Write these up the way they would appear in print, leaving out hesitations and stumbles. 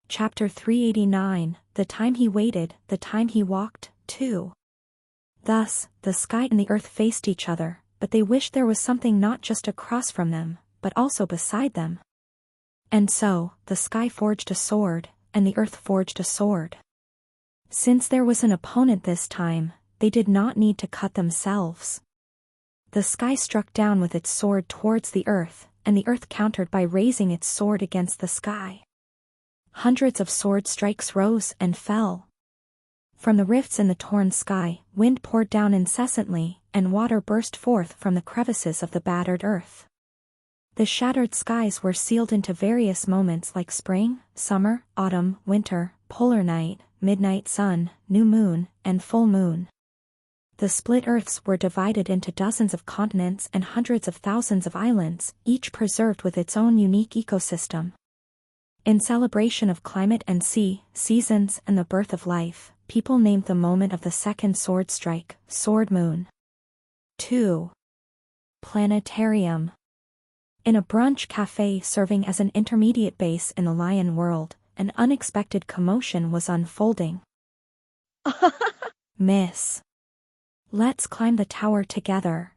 Chapter 389, The Time He Waited, the Time He Walked, 2. Thus, the sky and the earth faced each other, but they wished there was something not just across from them, but also beside them. And so, the sky forged a sword, and the earth forged a sword. Since there was an opponent this time, they did not need to cut themselves. The sky struck down with its sword towards the earth, and the earth countered by raising its sword against the sky. Hundreds of sword strikes rose and fell. From the rifts in the torn sky, wind poured down incessantly, and water burst forth from the crevices of the battered earth. The shattered skies were sealed into various moments like spring, summer, autumn, winter, polar night, midnight sun, new moon, and full moon. The split earths were divided into dozens of continents and hundreds of thousands of islands, each preserved with its own unique ecosystem. In celebration of climate and sea, seasons and the birth of life, people named the moment of the second sword strike, Sword Moon. 2. Planetarium. In a brunch cafe serving as an intermediate base in the lion world, an unexpected commotion was unfolding. Miss. Let's climb the tower together.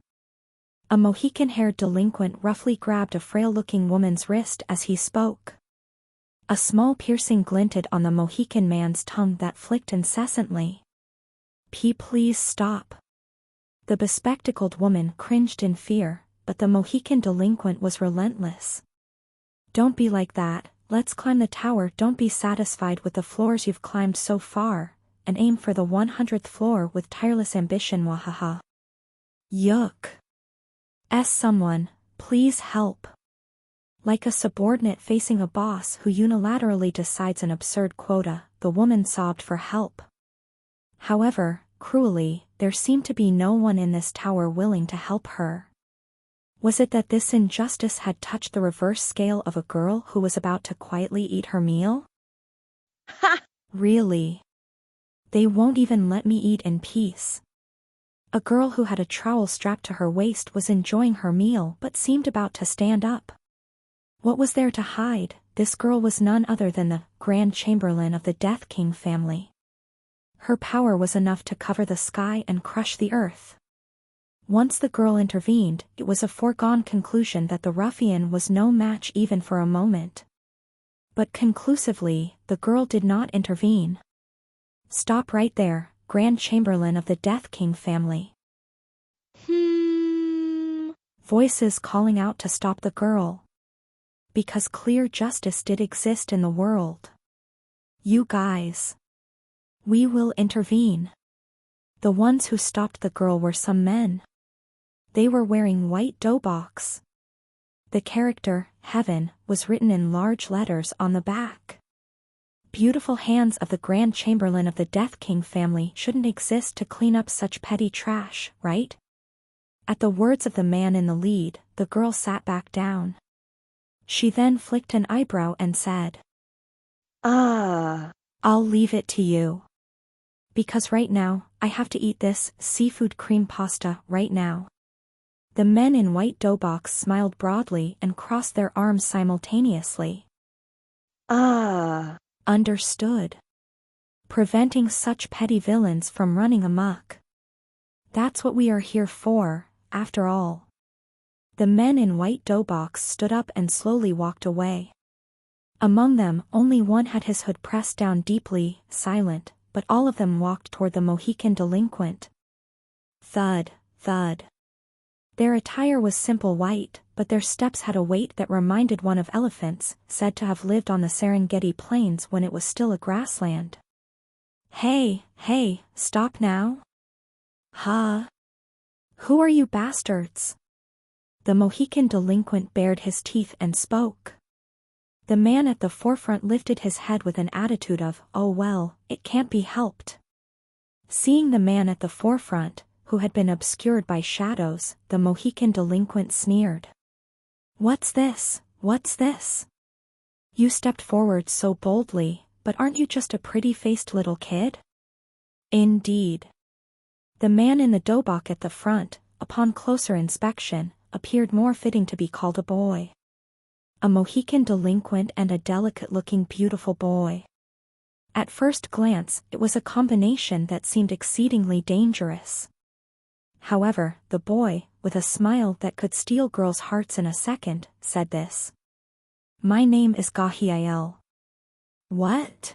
A Mohican-haired delinquent roughly grabbed a frail-looking woman's wrist as he spoke. A small piercing glinted on the Mohican man's tongue that flicked incessantly. Please stop. The bespectacled woman cringed in fear, but the Mohican delinquent was relentless. Don't be like that, let's climb the tower. Don't be satisfied with the floors you've climbed so far, and aim for the 100th floor with tireless ambition. Wahaha. Yuck. Someone, please help. Like a subordinate facing a boss who unilaterally decides an absurd quota, the woman sobbed for help. However, cruelly, there seemed to be no one in this tower willing to help her. Was it that this injustice had touched the reverse scale of a girl who was about to quietly eat her meal? Ha! Really? They won't even let me eat in peace. A girl who had a trowel strapped to her waist was enjoying her meal but seemed about to stand up. What was there to hide? This girl was none other than the Grand Chamberlain of the Death King family. Her power was enough to cover the sky and crush the earth. Once the girl intervened, it was a foregone conclusion that the ruffian was no match even for a moment. But conclusively, the girl did not intervene. Stop right there, Grand Chamberlain of the Death King family. Voices calling out to stop the girl. Because clear justice did exist in the world. You guys. We will intervene. The ones who stopped the girl were some men. They were wearing white dobaks. The character, Heaven, was written in large letters on the back. Beautiful hands of the Grand Chamberlain of the Death King family shouldn't exist to clean up such petty trash, right? At the words of the man in the lead, the girl sat back down. She then flicked an eyebrow and said, I'll leave it to you. Because right now, I have to eat this seafood cream pasta right now. The men in white dobaks smiled broadly and crossed their arms simultaneously. Understood. Preventing such petty villains from running amok. That's what we are here for, after all. The men in white dobaks stood up and slowly walked away. Among them, only one had his hood pressed down deeply, silent, but all of them walked toward the Mohican delinquent. Thud, thud. Their attire was simple white, but their steps had a weight that reminded one of elephants, said to have lived on the Serengeti plains when it was still a grassland. Hey, stop now? Huh? Who are you bastards? The Mohican delinquent bared his teeth and spoke. The man at the forefront lifted his head with an attitude of, oh well, it can't be helped. Seeing the man at the forefront, who had been obscured by shadows, the Mohican delinquent sneered. What's this? You stepped forward so boldly, but aren't you just a pretty-faced little kid? Indeed. The man in the dobak at the front, upon closer inspection, appeared more fitting to be called a boy. a Mohican delinquent and a delicate-looking beautiful boy. At first glance, it was a combination that seemed exceedingly dangerous. However, the boy, with a smile that could steal girls' hearts in a second, said this. My name is Gahiel. What?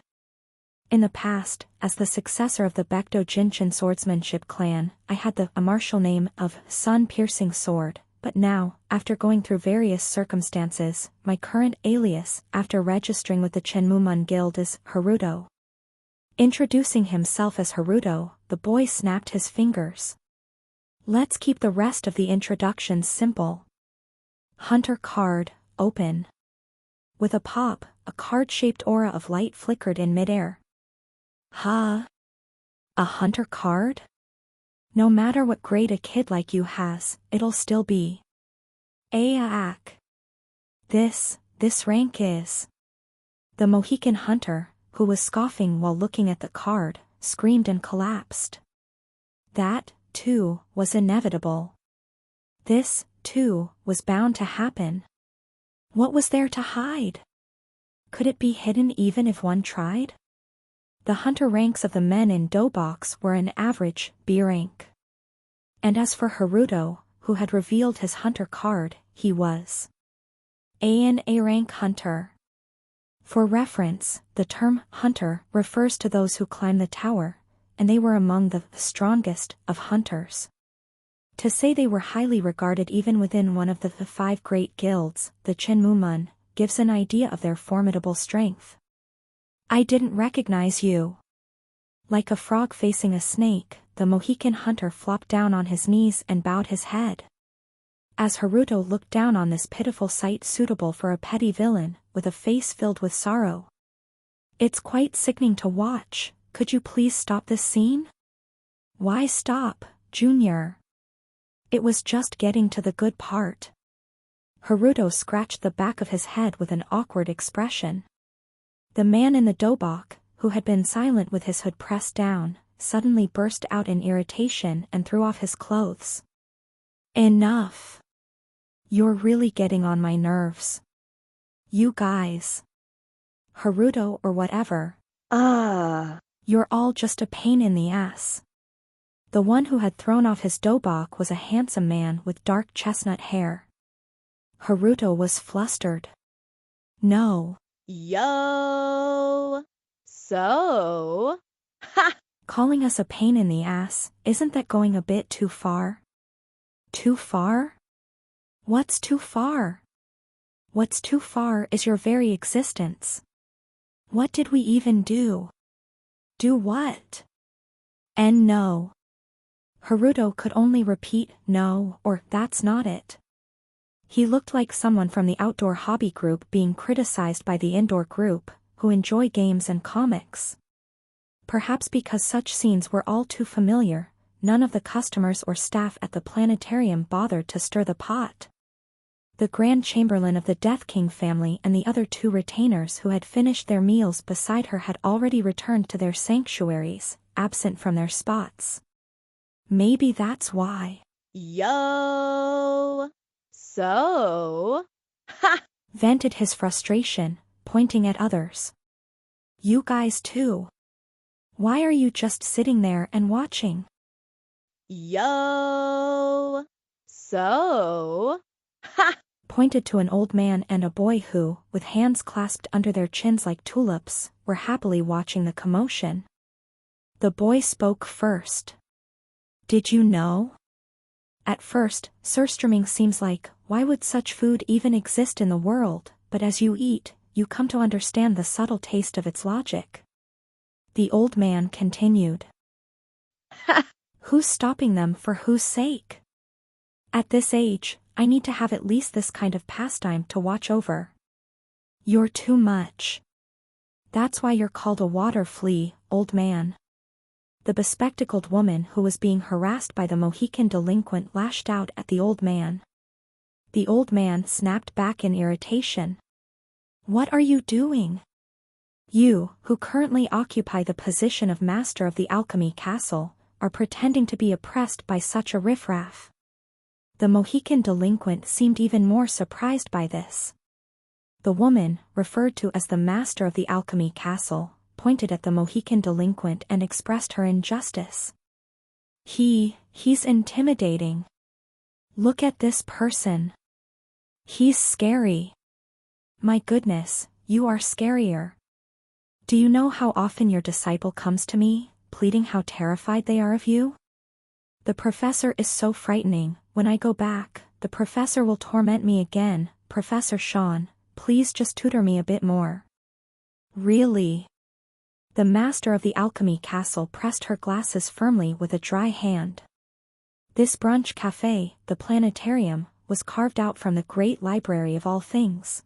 In the past, as the successor of the Baekdo Jinshin swordsmanship clan, I had the martial name of Sun-Piercing Sword, but now, after going through various circumstances, my current alias, after registering with the Chenmumun Guild, is Haruto. Introducing himself as Haruto, the boy snapped his fingers. Let's keep the rest of the introductions simple. Hunter card, open. With a pop, a card-shaped aura of light flickered in midair. Huh? A hunter card? No matter what grade a kid like you has, it'll still be. Aak. This rank is. The Mohican hunter, who was scoffing while looking at the card, screamed and collapsed. That, too, was inevitable. This, too, was bound to happen. What was there to hide? Could it be hidden even if one tried? The hunter ranks of the men in Doughbox were an average B rank. And as for Haruto, who had revealed his hunter card, he was an A rank hunter. For reference, the term hunter refers to those who climb the tower, and they were among the strongest of hunters. To say they were highly regarded even within one of the 5 great guilds, the Chenmumun, gives an idea of their formidable strength. I didn't recognize you. Like a frog facing a snake, the Mohican hunter flopped down on his knees and bowed his head. As Haruto looked down on this pitiful sight suitable for a petty villain, with a face filled with sorrow. It's quite sickening to watch. Could you please stop this scene? Why stop, Junior? It was just getting to the good part. Haruto scratched the back of his head with an awkward expression. The man in the dobok, who had been silent with his hood pressed down, suddenly burst out in irritation and threw off his clothes. Enough! You're really getting on my nerves. You guys. Haruto or whatever. You're all just a pain in the ass. The one who had thrown off his dobok was a handsome man with dark chestnut hair. Haruto was flustered. No. Yo! So? Ha! Calling us a pain in the ass, isn't that going a bit too far? Too far? What's too far? What's too far is your very existence. What did we even do? Do what? And no. Haruto could only repeat no or that's not it. He looked like someone from the outdoor hobby group being criticized by the indoor group, who enjoy games and comics. Perhaps because such scenes were all too familiar, none of the customers or staff at the planetarium bothered to stir the pot. The Grand Chamberlain of the Death King family and the other 2 retainers who had finished their meals beside her had already returned to their sanctuaries, absent from their spots. Maybe that's why. Yo! So? Ha! Vented his frustration, pointing at others. You guys too. Why are you just sitting there and watching? Yo! So? Ha! Pointed to an old man and a boy who, with hands clasped under their chins like tulips, were happily watching the commotion. The boy spoke first. Did you know? At first, surströmming seems like, why would such food even exist in the world, but as you eat, you come to understand the subtle taste of its logic. The old man continued. Who's stopping them for whose sake? At this age, I need to have at least this kind of pastime to watch over. You're too much. That's why you're called a water flea, old man. The bespectacled woman who was being harassed by the Mohican delinquent lashed out at the old man. The old man snapped back in irritation. What are you doing? You, who currently occupy the position of master of the alchemy castle, are pretending to be oppressed by such a riffraff. The Mohican delinquent seemed even more surprised by this. The woman, referred to as the master of the alchemy castle, pointed at the Mohican delinquent and expressed her injustice. He's intimidating. Look at this person. He's scary. My goodness, you are scarier. Do you know how often your disciple comes to me, pleading how terrified they are of you? The professor is so frightening. When I go back, the professor will torment me again. Professor Sean, please just tutor me a bit more. Really? The master of the alchemy castle pressed her glasses firmly with a dry hand. This brunch cafe, the planetarium, was carved out from the Great Library of All Things.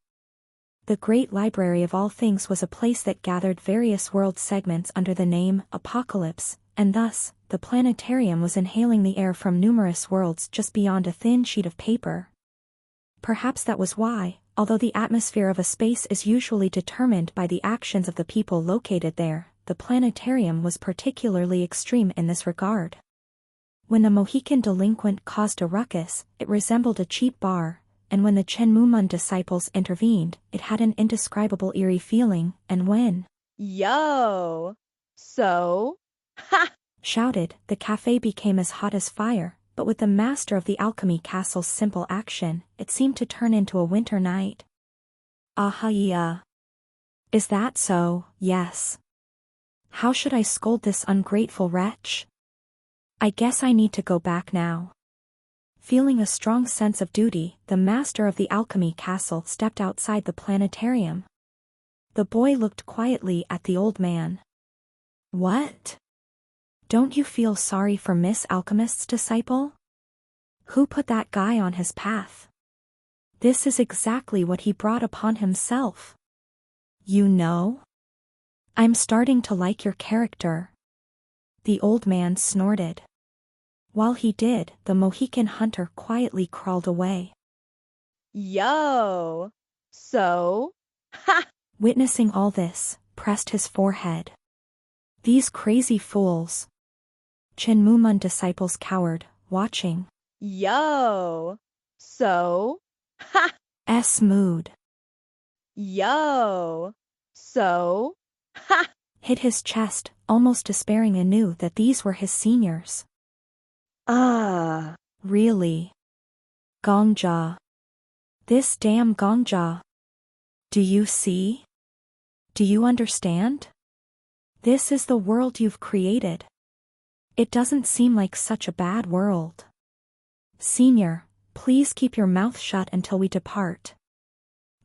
The Great Library of All Things was a place that gathered various world segments under the name Apocalypse, and thus, the planetarium was inhaling the air from numerous worlds just beyond a thin sheet of paper. Perhaps that was why, although the atmosphere of a space is usually determined by the actions of the people located there, the planetarium was particularly extreme in this regard. When the Mohican delinquent caused a ruckus, it resembled a cheap bar, and when the Chenmumun disciples intervened, it had an indescribable eerie feeling, and when Yo! So? Ha! shouted, the cafe became as hot as fire, but with the master of the alchemy castle's simple action, it seemed to turn into a winter night. Yeah. Is that so? Yes. How should I scold this ungrateful wretch? I guess I need to go back now. Feeling a strong sense of duty, the master of the alchemy castle stepped outside the planetarium. The boy looked quietly at the old man. What? Don't you feel sorry for Miss Alchemist's disciple? Who put that guy on his path? This is exactly what he brought upon himself. You know? I'm starting to like your character. The old man snorted. While he did, the Mohican hunter quietly crawled away. Yo! So? Ha! Witnessing all this, pressed his forehead. These crazy fools. Chenmumun disciples cowered, watching. Yo! So? Ha! Mood. Yo! So? Ha! Hit his chest, almost despairing anew that these were his seniors. Really? Gongja. This damn Gongja. Do you see? Do you understand? This is the world you've created. It doesn't seem like such a bad world. Senior, please keep your mouth shut until we depart.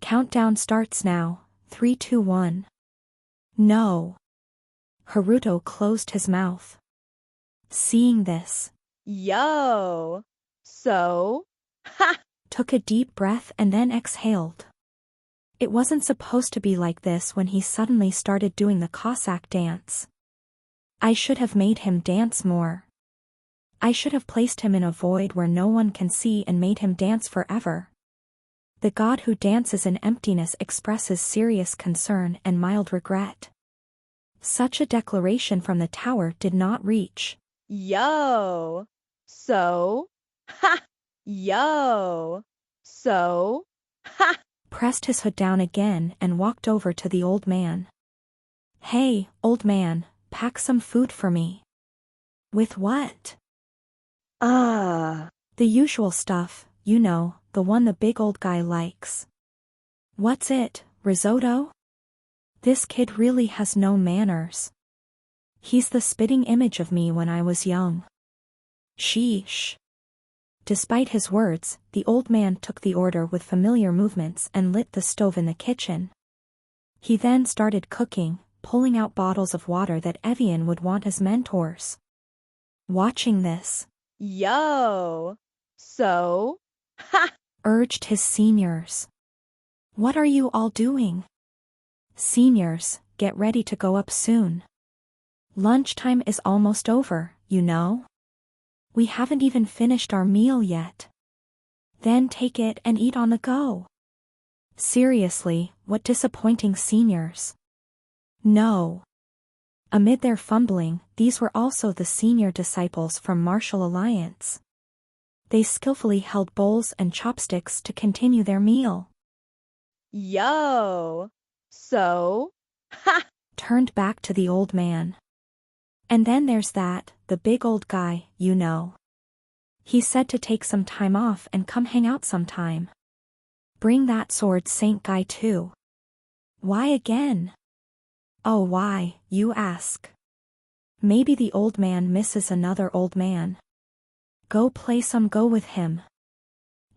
Countdown starts now, 3, 2, 1. No. Haruto closed his mouth. Seeing this. Yo! So? Ha! Took a deep breath and then exhaled. It wasn't supposed to be like this when he suddenly started doing the Cossack dance. I should have made him dance more. I should have placed him in a void where no one can see and made him dance forever. The god who dances in emptiness expresses serious concern and mild regret. Such a declaration from the tower did not reach. Yo! So? Ha! Yo! So? Ha! Pressed his hood down again and walked over to the old man. Hey, old man, pack some food for me. With what? The usual stuff, you know, the one the big old guy likes. What's it, risotto? This kid really has no manners. He's the spitting image of me when I was young. Sheesh. Despite his words, the old man took the order with familiar movements and lit the stove in the kitchen. He then started cooking, pulling out bottles of water that Evian would want as mentors. Watching this. Yo! So? Ha! Urged his seniors. What are you all doing? Seniors, get ready to go up soon. Lunchtime is almost over, you know? We haven't even finished our meal yet. Then take it and eat on the go. Seriously, what disappointing seniors. No. Amid their fumbling, these were also the senior disciples from Martial Alliance. They skillfully held bowls and chopsticks to continue their meal. Yo! So? Ha! Turned back to the old man. And then there's the big old guy, you know. He said to take some time off and come hang out sometime. Bring that sword saint guy too. Why again? Oh, why, you ask. Maybe the old man misses another old man. Go play some go with him.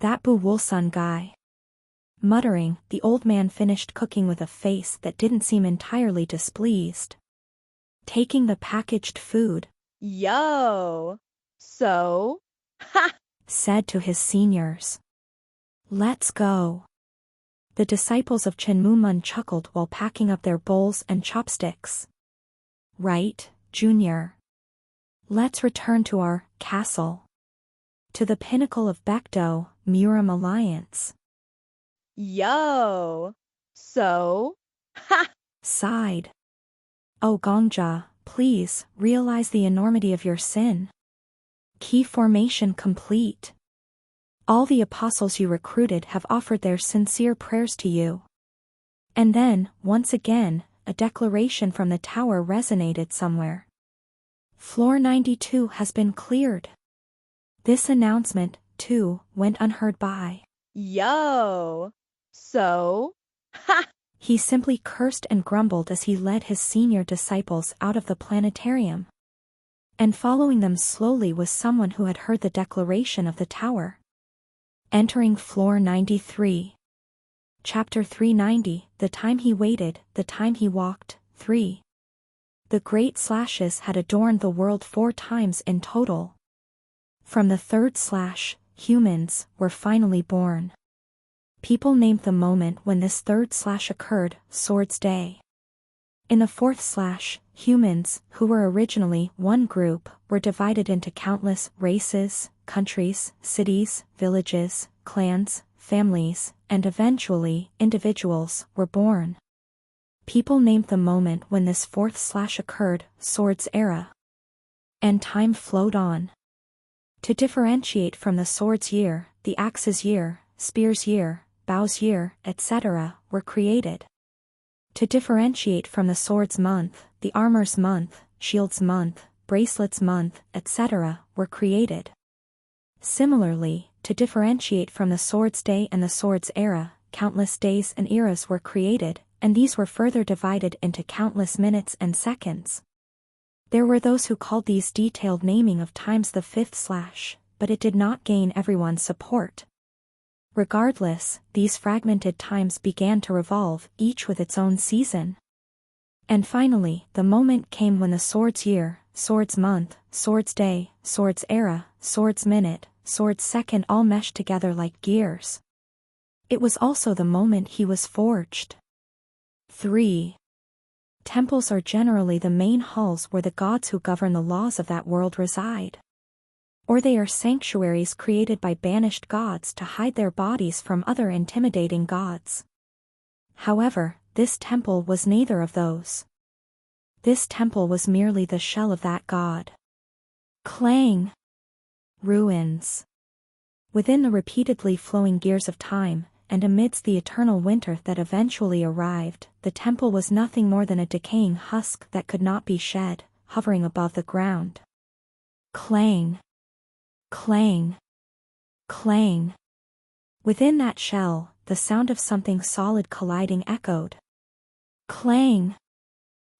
That Bu Wulsun guy. Muttering, the old man finished cooking with a face that didn't seem entirely displeased. Taking the packaged food. Yo! So? Ha! Said to his seniors. Let's go. The disciples of Chenmumun chuckled while packing up their bowls and chopsticks. Right, Junior. Let's return to our castle. To the pinnacle of Baekdo, Muram Alliance. Yo! So? Ha! Sighed. Oh Gongja, please, realize the enormity of your sin. Key formation complete. All the apostles you recruited have offered their sincere prayers to you. And then, once again, a declaration from the tower resonated somewhere. Floor 92 has been cleared. This announcement, too, went unheard by. Yo! So? Ha! He simply cursed and grumbled as he led his senior disciples out of the planetarium. And following them slowly was someone who had heard the declaration of the tower. Entering floor 93. Chapter 390, The Time He Waited, The Time He Walked, 3. The great slashes had adorned the world 4 times in total. From the third slash, humans were finally born. People named the moment when this third slash occurred, Swords Day. In the fourth slash, humans, who were originally one group, were divided into countless races, countries, cities, villages, clans, families, and eventually, individuals, were born. People named the moment when this fourth slash occurred, Swords Era. And time flowed on. To differentiate from the Swords Year, the Axe's Year, Spear's Year, Bow's Year, etc., were created. To differentiate from the Swords Month, the Armor's Month, Shield's Month, Bracelets Month, etc., were created. Similarly, to differentiate from the Swords Day and the Swords Era, countless days and eras were created, and these were further divided into countless minutes and seconds. There were those who called these detailed naming of times the fifth slash, but it did not gain everyone's support. Regardless, these fragmented times began to revolve, each with its own season. And finally, the moment came when the Swords Year, Swords Month, Swords Day, Swords Era, Swords Minute, Swords Second all meshed together like gears. It was also the moment he was forged. 3. Temples are generally the main halls where the gods who govern the laws of that world reside. Or they are sanctuaries created by banished gods to hide their bodies from other intimidating gods. However, this temple was neither of those. This temple was merely the shell of that god. Clang! Ruins. Within the repeatedly flowing gears of time, and amidst the eternal winter that eventually arrived, the temple was nothing more than a decaying husk that could not be shed, hovering above the ground. Clang! Clang! Clang! Within that shell, the sound of something solid colliding echoed. Clang!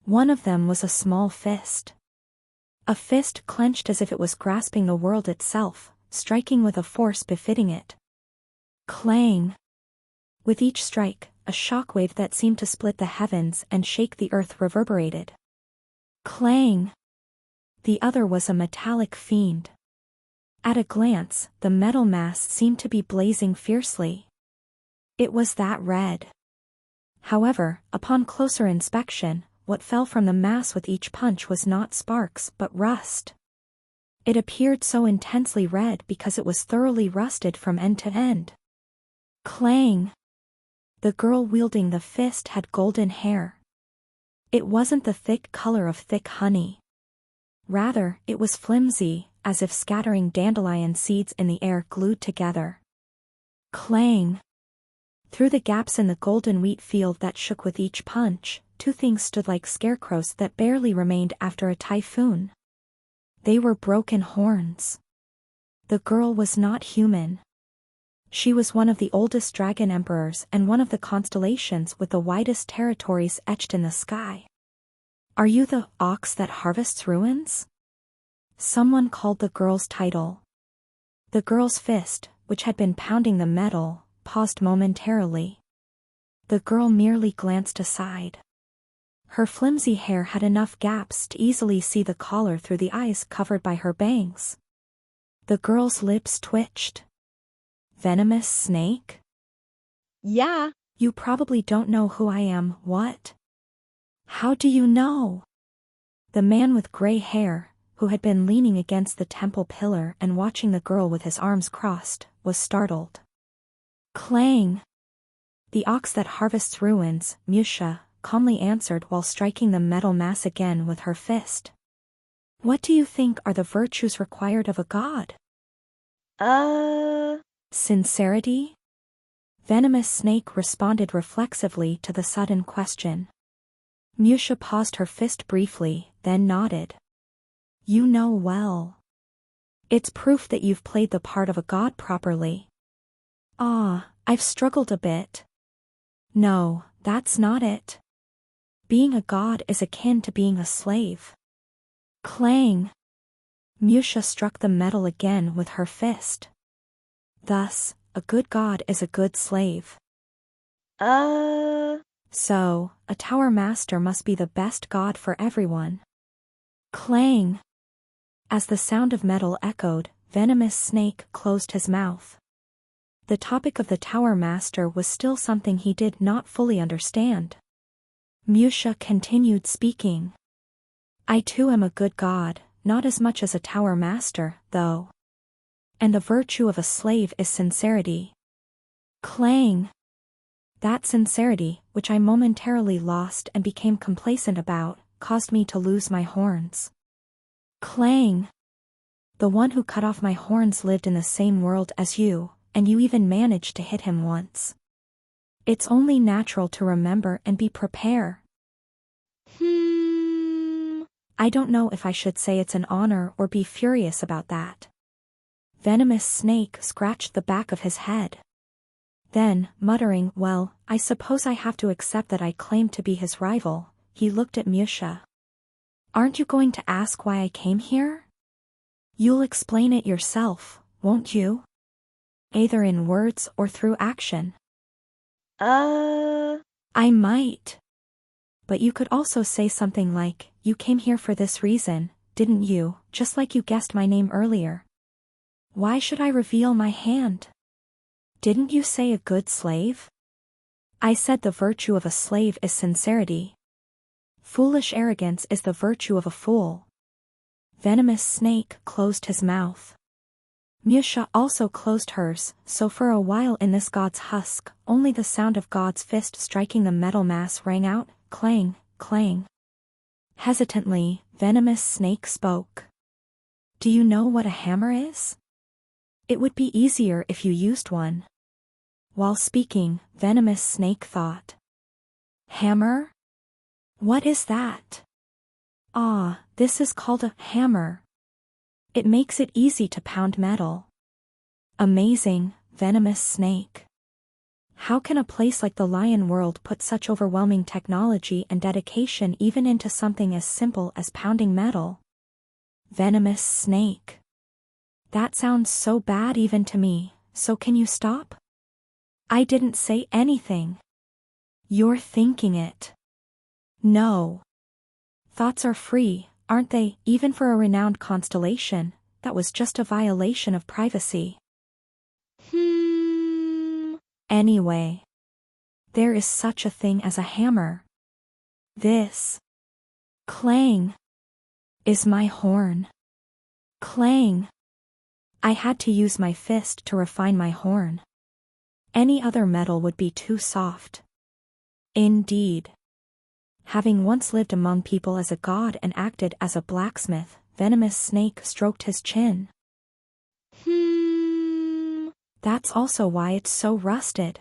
One of them was a small fist. A fist clenched as if it was grasping the world itself, striking with a force befitting it. Clang! With each strike, a shockwave that seemed to split the heavens and shake the earth reverberated. Clang! The other was a metallic fiend. At a glance, the metal mass seemed to be blazing fiercely. It was that red. However, upon closer inspection, what fell from the mass with each punch was not sparks but rust. It appeared so intensely red because it was thoroughly rusted from end to end. Clang! The girl wielding the fist had golden hair. It wasn't the thick color of thick honey. Rather, it was flimsy, as if scattering dandelion seeds in the air glued together. Clang! Through the gaps in the golden wheat field that shook with each punch, two things stood like scarecrows that barely remained after a typhoon. They were broken horns. The girl was not human. She was one of the oldest dragon emperors and one of the constellations with the widest territories etched in the sky. Are you the ox that harvests ruins? Someone called the girl's title. The girl's fist, which had been pounding the metal, paused momentarily. The girl merely glanced aside. Her flimsy hair had enough gaps to easily see the collar through the eyes covered by her bangs. The girl's lips twitched. Venomous snake? Yeah. You probably don't know who I am, what? How do you know? The man with gray hair, who had been leaning against the temple pillar and watching the girl with his arms crossed, was startled. Clang! The ox that harvests ruins, Musha, calmly answered while striking the metal mass again with her fist. What do you think are the virtues required of a god? Sincerity? Venomous snake responded reflexively to the sudden question. Musha paused her fist briefly, then nodded. You know well. It's proof that you've played the part of a god properly. I've struggled a bit. No, that's not it. Being a god is akin to being a slave. Clang! Musha struck the metal again with her fist. Thus, a good god is a good slave. So, a tower master must be the best god for everyone. Clang! As the sound of metal echoed, Venomous Snake closed his mouth. The topic of the tower master was still something he did not fully understand. Musha continued speaking. I too am a good god, not as much as a tower master, though. And the virtue of a slave is sincerity. Clang! That sincerity, which I momentarily lost and became complacent about, caused me to lose my horns. Clang! The one who cut off my horns lived in the same world as you, and you even managed to hit him once. It's only natural to remember and be prepared. I don't know if I should say it's an honor or be furious about that. Venomous Snake scratched the back of his head. Then, muttering, well, I suppose I have to accept that I claim to be his rival, he looked at Musha. Aren't you going to ask why I came here? You'll explain it yourself, won't you? Either in words or through action. I might. But you could also say something like, you came here for this reason, didn't you, just like you guessed my name earlier. Why should I reveal my hand? Didn't you say a good slave? I said the virtue of a slave is sincerity. Foolish arrogance is the virtue of a fool. Venomous Snake closed his mouth. Musha also closed hers, so for a while in this god's husk, only the sound of God's fist striking the metal mass rang out, clang, clang. Hesitantly, Venomous Snake spoke. Do you know what a hammer is? It would be easier if you used one. While speaking, Venomous Snake thought. Hammer? What is that? This is called a hammer. It makes it easy to pound metal. Amazing, Venomous Snake. How can a place like the Lion World put such overwhelming technology and dedication even into something as simple as pounding metal? Venomous Snake. That sounds so bad even to me, so can you stop? I didn't say anything. You're thinking it. No. Thoughts are free, aren't they, even for a renowned constellation? That was just a violation of privacy. Anyway. There is such a thing as a hammer. This. Clang. Is my horn. Clang. I had to use my fist to refine my horn. Any other metal would be too soft. Indeed. Having once lived among people as a god and acted as a blacksmith, Venomous Snake stroked his chin. That's also why it's so rusted.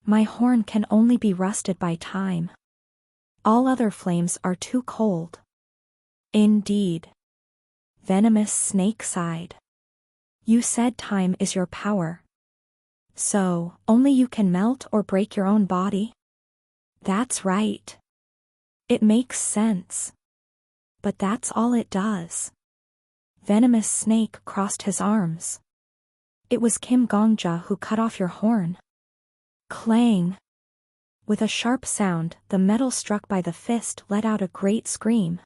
My horn can only be rusted by time. All other flames are too cold. Indeed. Venomous snake sighed. You said time is your power. So, only you can melt or break your own body? That's right. It makes sense. But that's all it does. Venomous snake crossed his arms. It was Kim Gongja who cut off your horn. Clang. With a sharp sound, the metal struck by the fist let out a great scream.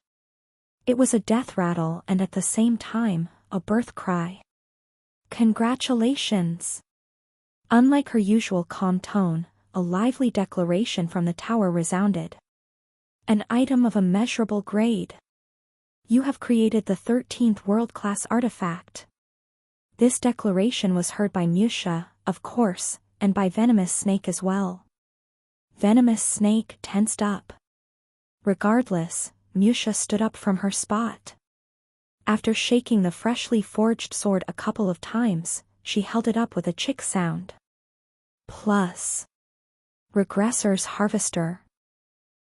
It was a death rattle and at the same time, a birth cry. Congratulations! Unlike her usual calm tone, a lively declaration from the tower resounded. An item of immeasurable grade. You have created the 13th world-class artifact. This declaration was heard by Musha, of course, and by Venomous Snake as well. Venomous Snake tensed up. Regardless, Musha stood up from her spot. After shaking the freshly forged sword a couple of times, she held it up with a chick sound. Plus. Regressor's Harvester.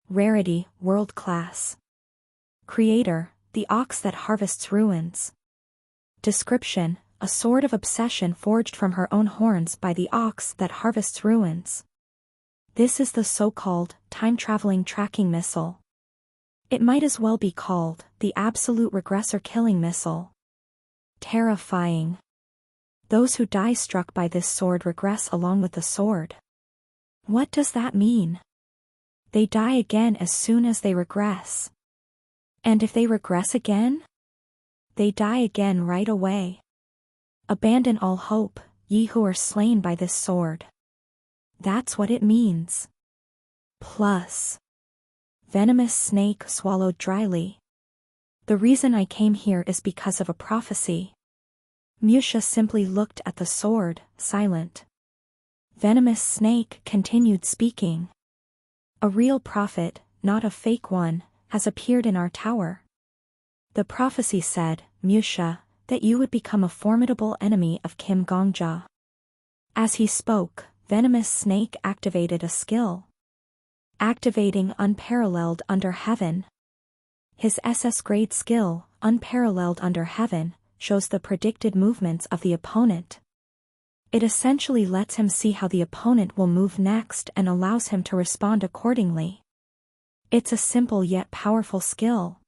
Rarity, world class. Creator, the ox that harvests ruins. Description, a sword of obsession forged from her own horns by the ox that harvests ruins. This is the so-called time-traveling tracking missile. It might as well be called the absolute regressor killing missile. Terrifying. Those who die struck by this sword regress along with the sword. What does that mean? They die again as soon as they regress. And if they regress again? They die again right away. Abandon all hope, ye who are slain by this sword. That's what it means. Plus. Venomous Snake swallowed dryly. The reason I came here is because of a prophecy. Musha simply looked at the sword, silent. Venomous Snake continued speaking. A real prophet, not a fake one, has appeared in our tower. The prophecy said, Musha, that you would become a formidable enemy of Kim Gongja. As he spoke, Venomous Snake activated a skill. Activating Unparalleled Under Heaven. His SS-grade skill, Unparalleled Under Heaven, shows the predicted movements of the opponent. It essentially lets him see how the opponent will move next and allows him to respond accordingly. It's a simple yet powerful skill.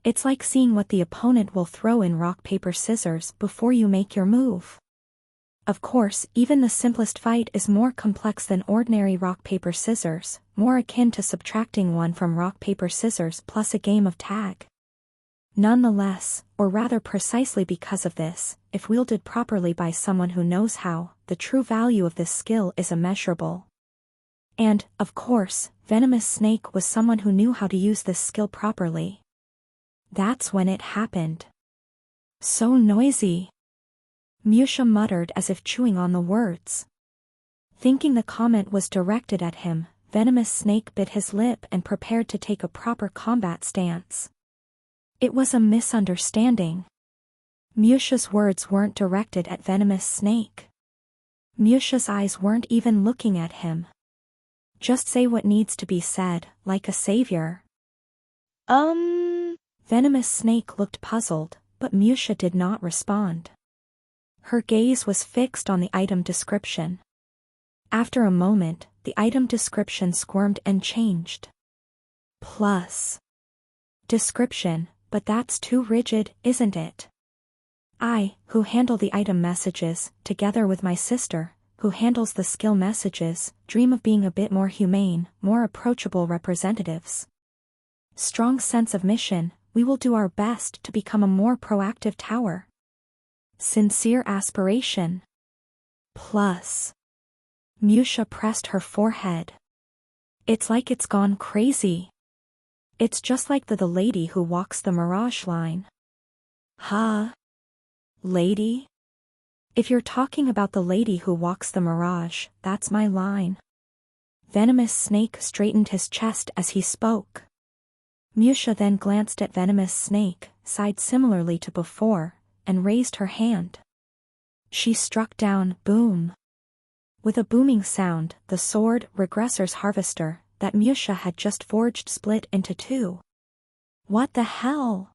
It's like seeing what the opponent will throw in rock paper scissors before you make your move. Of course, even the simplest fight is more complex than ordinary rock paper scissors, more akin to subtracting one from rock paper scissors plus a game of tag. Nonetheless, or rather precisely because of this, if wielded properly by someone who knows how, the true value of this skill is immeasurable. And, of course, Venomous Snake was someone who knew how to use this skill properly. That's when it happened. So noisy. Musha muttered as if chewing on the words. Thinking the comment was directed at him, Venomous Snake bit his lip and prepared to take a proper combat stance. It was a misunderstanding. Musha's words weren't directed at Venomous Snake. Musha's eyes weren't even looking at him. Just say what needs to be said, like a savior. Venomous Snake looked puzzled, but Musha did not respond. Her gaze was fixed on the item description. After a moment, the item description squirmed and changed. Plus. Description, but that's too rigid, isn't it? I, who handle the item messages, together with my sister, who handles the skill messages, dream of being a bit more humane, more approachable representatives. Strong sense of mission, we will do our best to become a more proactive tower. Sincere aspiration. Plus. Musha pressed her forehead. It's like it's gone crazy. It's just like the lady who walks the Mirage line. Huh? Lady? If you're talking about the lady who walks the Mirage, that's my line. Venomous Snake straightened his chest as he spoke. Musha then glanced at Venomous Snake, sighed similarly to before, and raised her hand. She struck down, boom. With a booming sound, the sword, Regressor's Harvester, that Musha had just forged split into two. What the hell?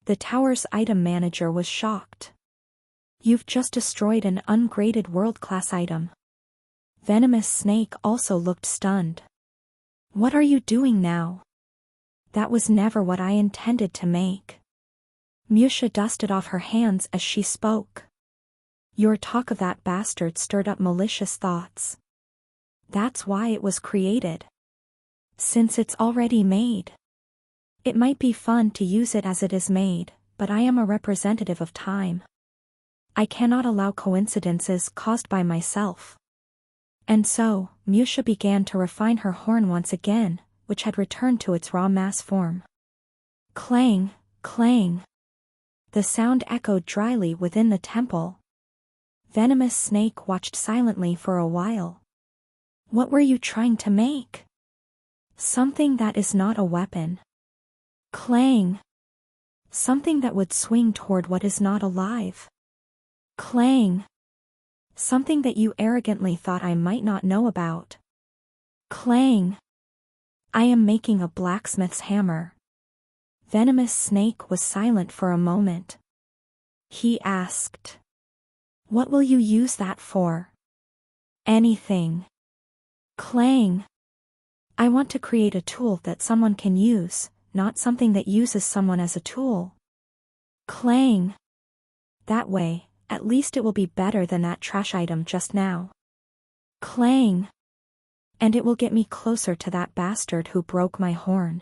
The tower's item manager was shocked. You've just destroyed an ungraded world-class item. Venomous Snake also looked stunned. What are you doing now? That was never what I intended to make. Musha dusted off her hands as she spoke. Your talk of that bastard stirred up malicious thoughts. That's why it was created. Since it's already made. It might be fun to use it as it is made, but I am a representative of time. I cannot allow coincidences caused by myself. And so, Musha began to refine her horn once again, which had returned to its raw mass form. Clang, clang. The sound echoed dryly within the temple. Venomous Snake watched silently for a while. What were you trying to make? Something that is not a weapon. Clang. Something that would swing toward what is not alive. Clang. Something that you arrogantly thought I might not know about. Clang. I am making a blacksmith's hammer. Venomous Snake was silent for a moment. He asked. What will you use that for? Anything. Clang. I want to create a tool that someone can use, not something that uses someone as a tool. Clang. That way, at least it will be better than that trash item just now. Clang. And it will get me closer to that bastard who broke my horn.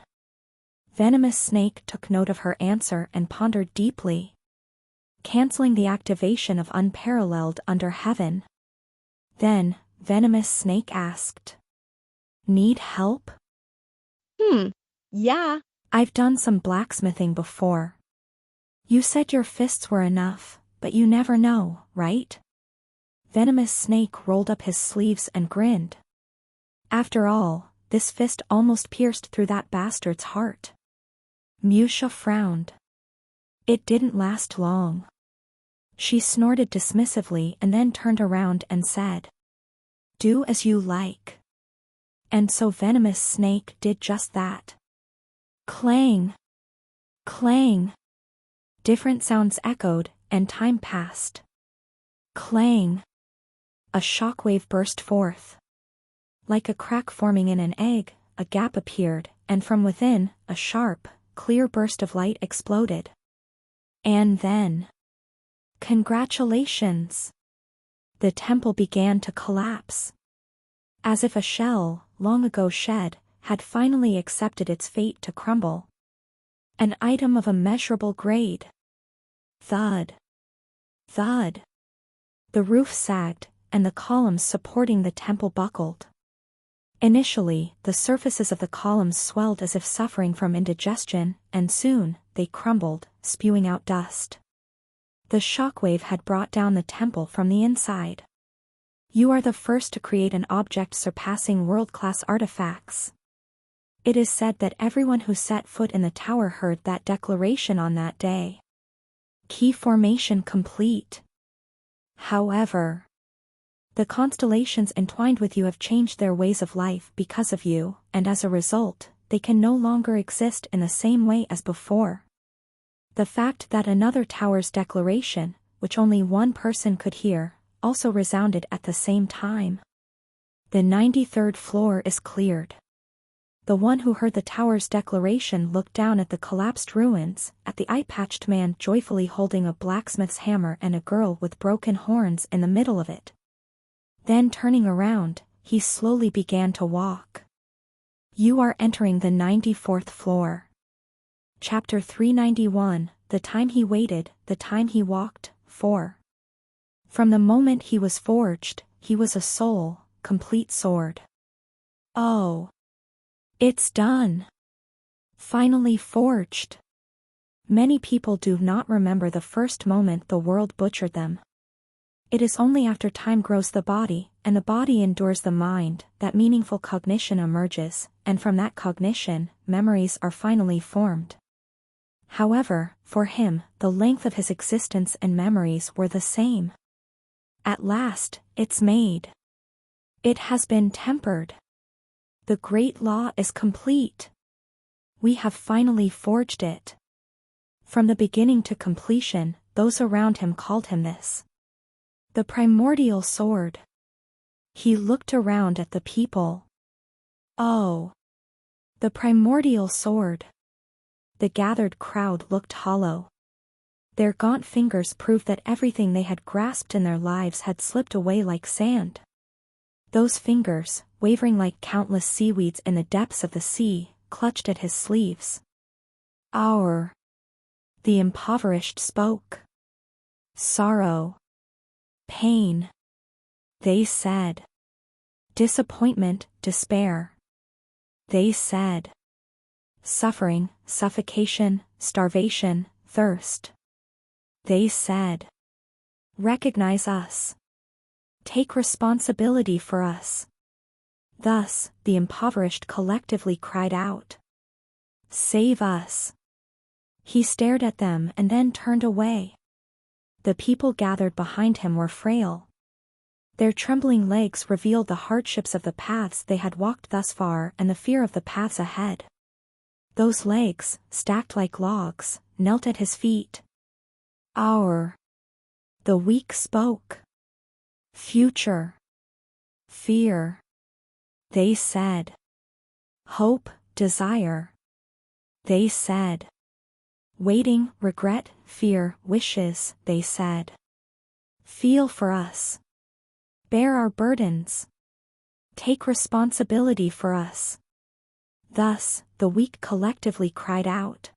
Venomous Snake took note of her answer and pondered deeply. Canceling the activation of Unparalleled under heaven. Then, Venomous Snake asked. Need help? Yeah. I've done some blacksmithing before. You said your fists were enough, but you never know, right? Venomous Snake rolled up his sleeves and grinned. After all, this fist almost pierced through that bastard's heart. Musha frowned. It didn't last long. She snorted dismissively and then turned around and said, Do as you like. And so Venomous Snake did just that. Clang. Clang. Different sounds echoed, and time passed. Clang. A shockwave burst forth. Like a crack forming in an egg, a gap appeared, and from within, a sharp, clear burst of light exploded. And then... Congratulations! The temple began to collapse. As if a shell, long ago shed, had finally accepted its fate to crumble. An item of immeasurable grade. Thud. Thud. The roof sagged, and the columns supporting the temple buckled. Initially, the surfaces of the columns swelled as if suffering from indigestion, and soon, they crumbled, spewing out dust. The shockwave had brought down the temple from the inside. You are the first to create an object surpassing world-class artifacts. It is said that everyone who set foot in the tower heard that declaration on that day. Key formation complete. However, the constellations entwined with you have changed their ways of life because of you, and as a result, they can no longer exist in the same way as before. The fact that another tower's declaration, which only one person could hear, also resounded at the same time. The 93rd floor is cleared. The one who heard the tower's declaration looked down at the collapsed ruins, at the eye-patched man joyfully holding a blacksmith's hammer and a girl with broken horns in the middle of it. Then turning around, he slowly began to walk. You are entering the 94th floor. Chapter 391, The Time He Waited, The Time He Walked, 4. From the moment he was forged, he was a soul, complete sword. Oh. It's done. Finally forged. Many people do not remember the first moment the world butchered them. It is only after time grows the body, and the body endures the mind, that meaningful cognition emerges, and from that cognition, memories are finally formed. However, for him, the length of his existence and memories were the same. At last, it's made. It has been tempered. The great law is complete. We have finally forged it. From the beginning to completion, those around him called him this. The primordial sword. He looked around at the people. Oh! The primordial sword. The gathered crowd looked hollow. Their gaunt fingers proved that everything they had grasped in their lives had slipped away like sand. Those fingers, wavering like countless seaweeds in the depths of the sea, clutched at his sleeves. Our. The impoverished spoke. Sorrow. Pain. They said. Disappointment, despair. They said. Suffering, suffocation, starvation, thirst. They said. Recognize us. Take responsibility for us. Thus, the impoverished collectively cried out. Save us. He stared at them and then turned away. The people gathered behind him were frail. Their trembling legs revealed the hardships of the paths they had walked thus far and the fear of the paths ahead. Those legs, stacked like logs, knelt at his feet. Our. The weak spoke. Future. Fear. They said. Hope, desire. They said. Waiting, regret, fear, wishes, they said. Feel for us. Bear our burdens. Take responsibility for us. Thus, the weak collectively cried out.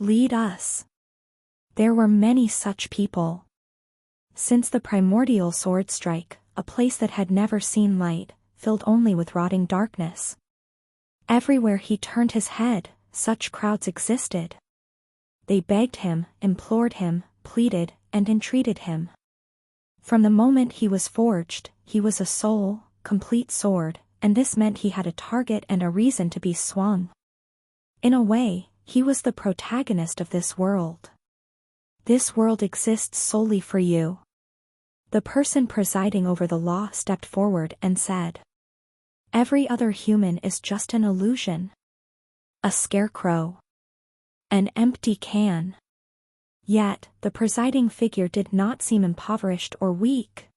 Lead us. There were many such people. Since the primordial sword strike, a place that had never seen light, filled only with rotting darkness. Everywhere he turned his head, such crowds existed. They begged him, implored him, pleaded, and entreated him. From the moment he was forged, he was a sole, complete sword, and this meant he had a target and a reason to be swung. In a way, he was the protagonist of this world. This world exists solely for you. The person presiding over the law stepped forward and said. Every other human is just an illusion. A scarecrow. An empty can. Yet, the presiding figure did not seem impoverished or weak.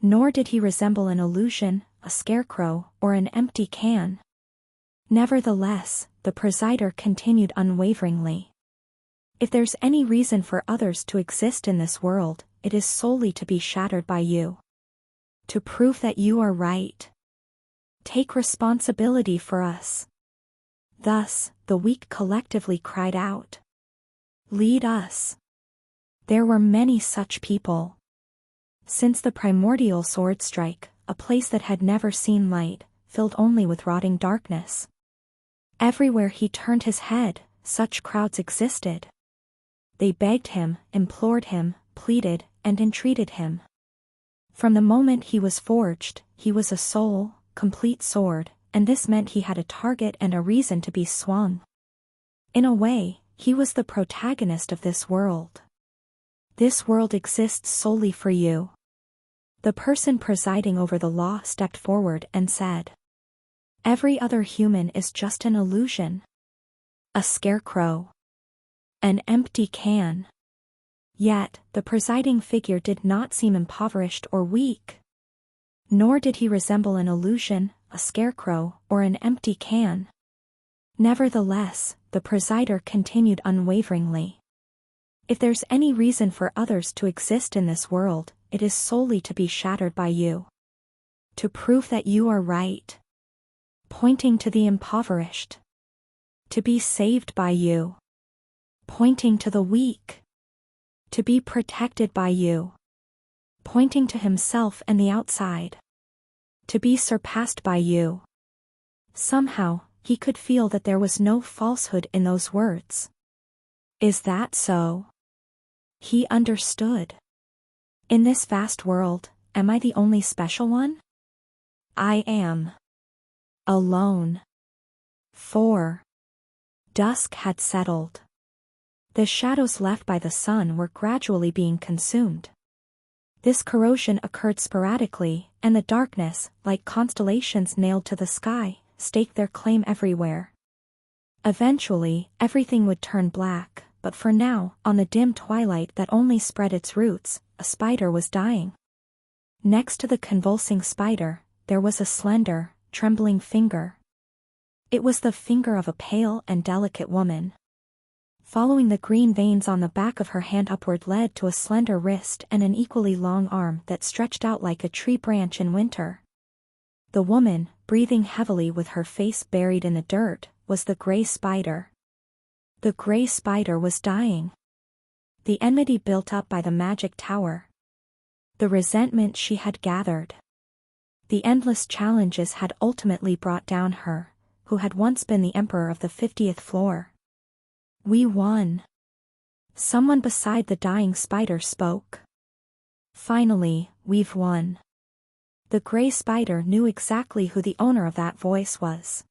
Nor did he resemble an illusion, a scarecrow, or an empty can. Nevertheless, the presider continued unwaveringly. If there's any reason for others to exist in this world, it is solely to be shattered by you. To prove that you are right. Take responsibility for us. Thus, the weak collectively cried out. Lead us. There were many such people. Since the primordial sword strike, a place that had never seen light, filled only with rotting darkness. Everywhere he turned his head, such crowds existed. They begged him, implored him, pleaded, and entreated him. From the moment he was forged, he was a sole, complete sword, and this meant he had a target and a reason to be swung. In a way, he was the protagonist of this world. This world exists solely for you. The person presiding over the law stepped forward and said. Every other human is just an illusion. A scarecrow. An empty can. Yet, the presiding figure did not seem impoverished or weak. Nor did he resemble an illusion, a scarecrow, or an empty can. Nevertheless, the presider continued unwaveringly. If there's any reason for others to exist in this world, it is solely to be shattered by you. To prove that you are right. Pointing to the impoverished. To be saved by you. Pointing to the weak. To be protected by you. Pointing to himself and the outside. To be surpassed by you. Somehow, he could feel that there was no falsehood in those words. Is that so? He understood. In this vast world, am I the only special one? I am. Alone. 4. Dusk had settled. The shadows left by the sun were gradually being consumed. This corrosion occurred sporadically, and the darkness, like constellations nailed to the sky, staked their claim everywhere. Eventually, everything would turn black, but for now, on the dim twilight that only spread its roots, a spider was dying. Next to the convulsing spider, there was a slender, trembling finger. It was the finger of a pale and delicate woman. Following the green veins on the back of her hand upward led to a slender wrist and an equally long arm that stretched out like a tree branch in winter. The woman, breathing heavily with her face buried in the dirt, was the gray spider. The gray spider was dying. The enmity built up by the magic tower. The resentment she had gathered. The endless challenges had ultimately brought down her, who had once been the emperor of the 50th floor. We won. Someone beside the dying spider spoke. Finally, we've won. The gray spider knew exactly who the owner of that voice was.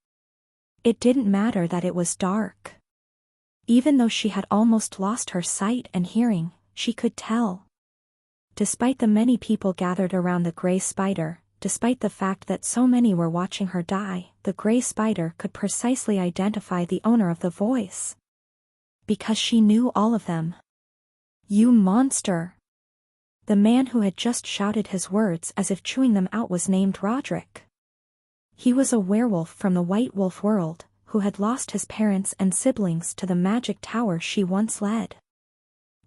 It didn't matter that it was dark. Even though she had almost lost her sight and hearing, she could tell. Despite the many people gathered around the gray spider, despite the fact that so many were watching her die, the gray spider could precisely identify the owner of the voice. Because she knew all of them. You monster! The man who had just shouted his words as if chewing them out was named Roderick. He was a werewolf from the White Wolf world, who had lost his parents and siblings to the magic tower she once led.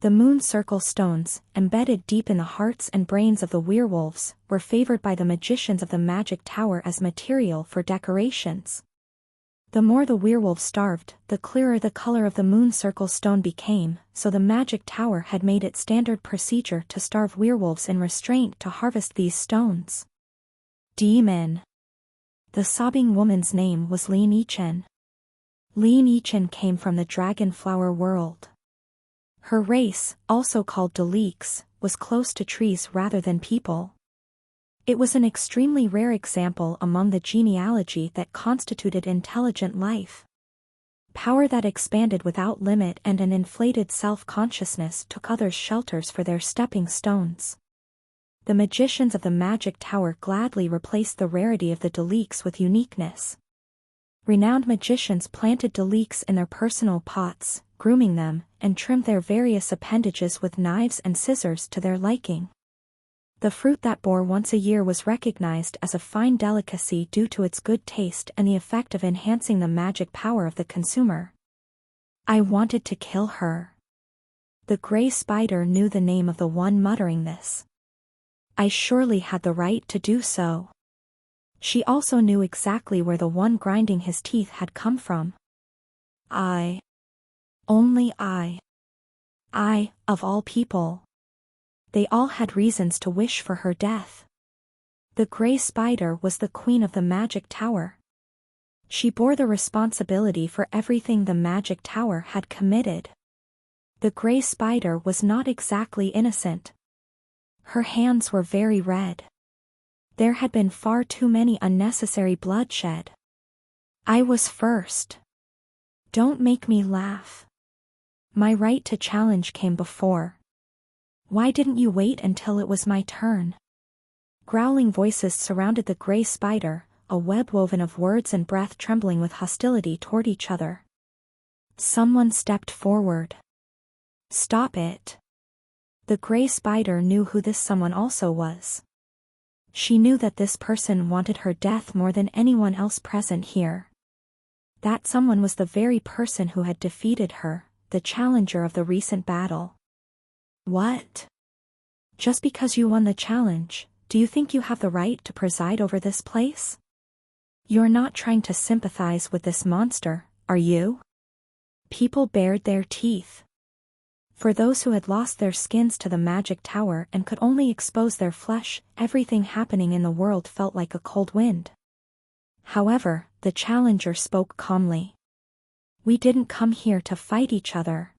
The moon circle stones, embedded deep in the hearts and brains of the werewolves, were favored by the magicians of the magic tower as material for decorations. The more the werewolves starved, the clearer the color of the moon circle stone became, so the magic tower had made it standard procedure to starve werewolves in restraint to harvest these stones. Demon. The sobbing woman's name was Lin Yichen. Lin Yichen came from the dragonflower world. Her race, also called Deleeks, was close to trees rather than people. It was an extremely rare example among the genealogy that constituted intelligent life. Power that expanded without limit and an inflated self-consciousness took others' shelters for their stepping stones. The magicians of the magic tower gladly replaced the rarity of the Deleeks with uniqueness. Renowned magicians planted Deleeks in their personal pots, grooming them, and trimmed their various appendages with knives and scissors to their liking. The fruit that bore once a year was recognized as a fine delicacy due to its good taste and the effect of enhancing the magic power of the consumer. I wanted to kill her. The gray spider knew the name of the one muttering this. I surely had the right to do so. She also knew exactly where the one grinding his teeth had come from. I. Only I. I, of all people. They all had reasons to wish for her death. The gray spider was the queen of the magic tower. She bore the responsibility for everything the magic tower had committed. The gray spider was not exactly innocent. Her hands were very red. There had been far too many unnecessary bloodshed. I was first. Don't make me laugh. My right to challenge came before. Why didn't you wait until it was my turn? Growling voices surrounded the gray spider, a web woven of words and breath trembling with hostility toward each other. Someone stepped forward. Stop it. The gray spider knew who this someone also was. She knew that this person wanted her death more than anyone else present here. That someone was the very person who had defeated her, the challenger of the recent battle. What? Just because you won the challenge, do you think you have the right to preside over this place? You're not trying to sympathize with this monster, are you? People bared their teeth. For those who had lost their skins to the magic tower and could only expose their flesh, everything happening in the world felt like a cold wind. However, the challenger spoke calmly. We didn't come here to fight each other.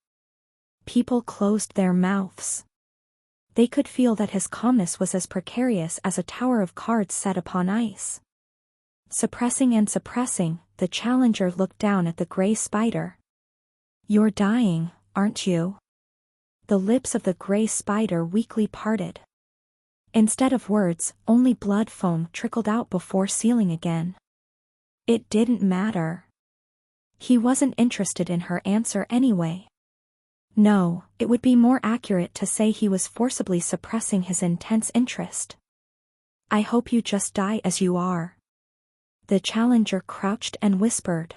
People closed their mouths. They could feel that his calmness was as precarious as a tower of cards set upon ice. Suppressing and suppressing, the challenger looked down at the gray spider. You're dying, aren't you? The lips of the gray spider weakly parted. Instead of words, only blood foam trickled out before sealing again. It didn't matter. He wasn't interested in her answer anyway. No, it would be more accurate to say he was forcibly suppressing his intense interest. I hope you just die as you are. The challenger crouched and whispered.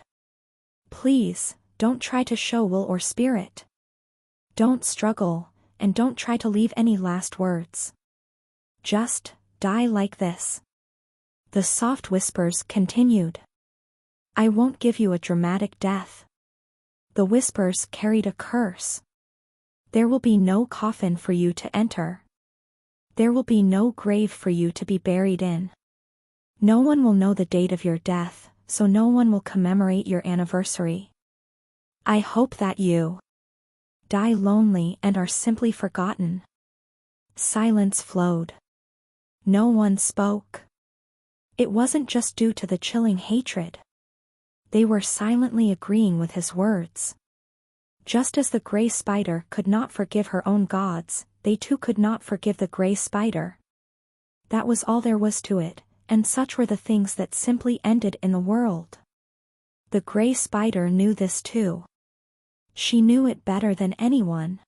Please, don't try to show will or spirit. Don't struggle, and don't try to leave any last words. Just, die like this. The soft whispers continued. I won't give you a dramatic death. The whispers carried a curse. There will be no coffin for you to enter. There will be no grave for you to be buried in. No one will know the date of your death, so no one will commemorate your anniversary. I hope that you die lonely and are simply forgotten. Silence flowed. No one spoke. It wasn't just due to the chilling hatred. They were silently agreeing with his words. Just as the gray spider could not forgive her own gods, they too could not forgive the gray spider. That was all there was to it, and such were the things that simply ended in the world. The gray spider knew this too. She knew it better than anyone.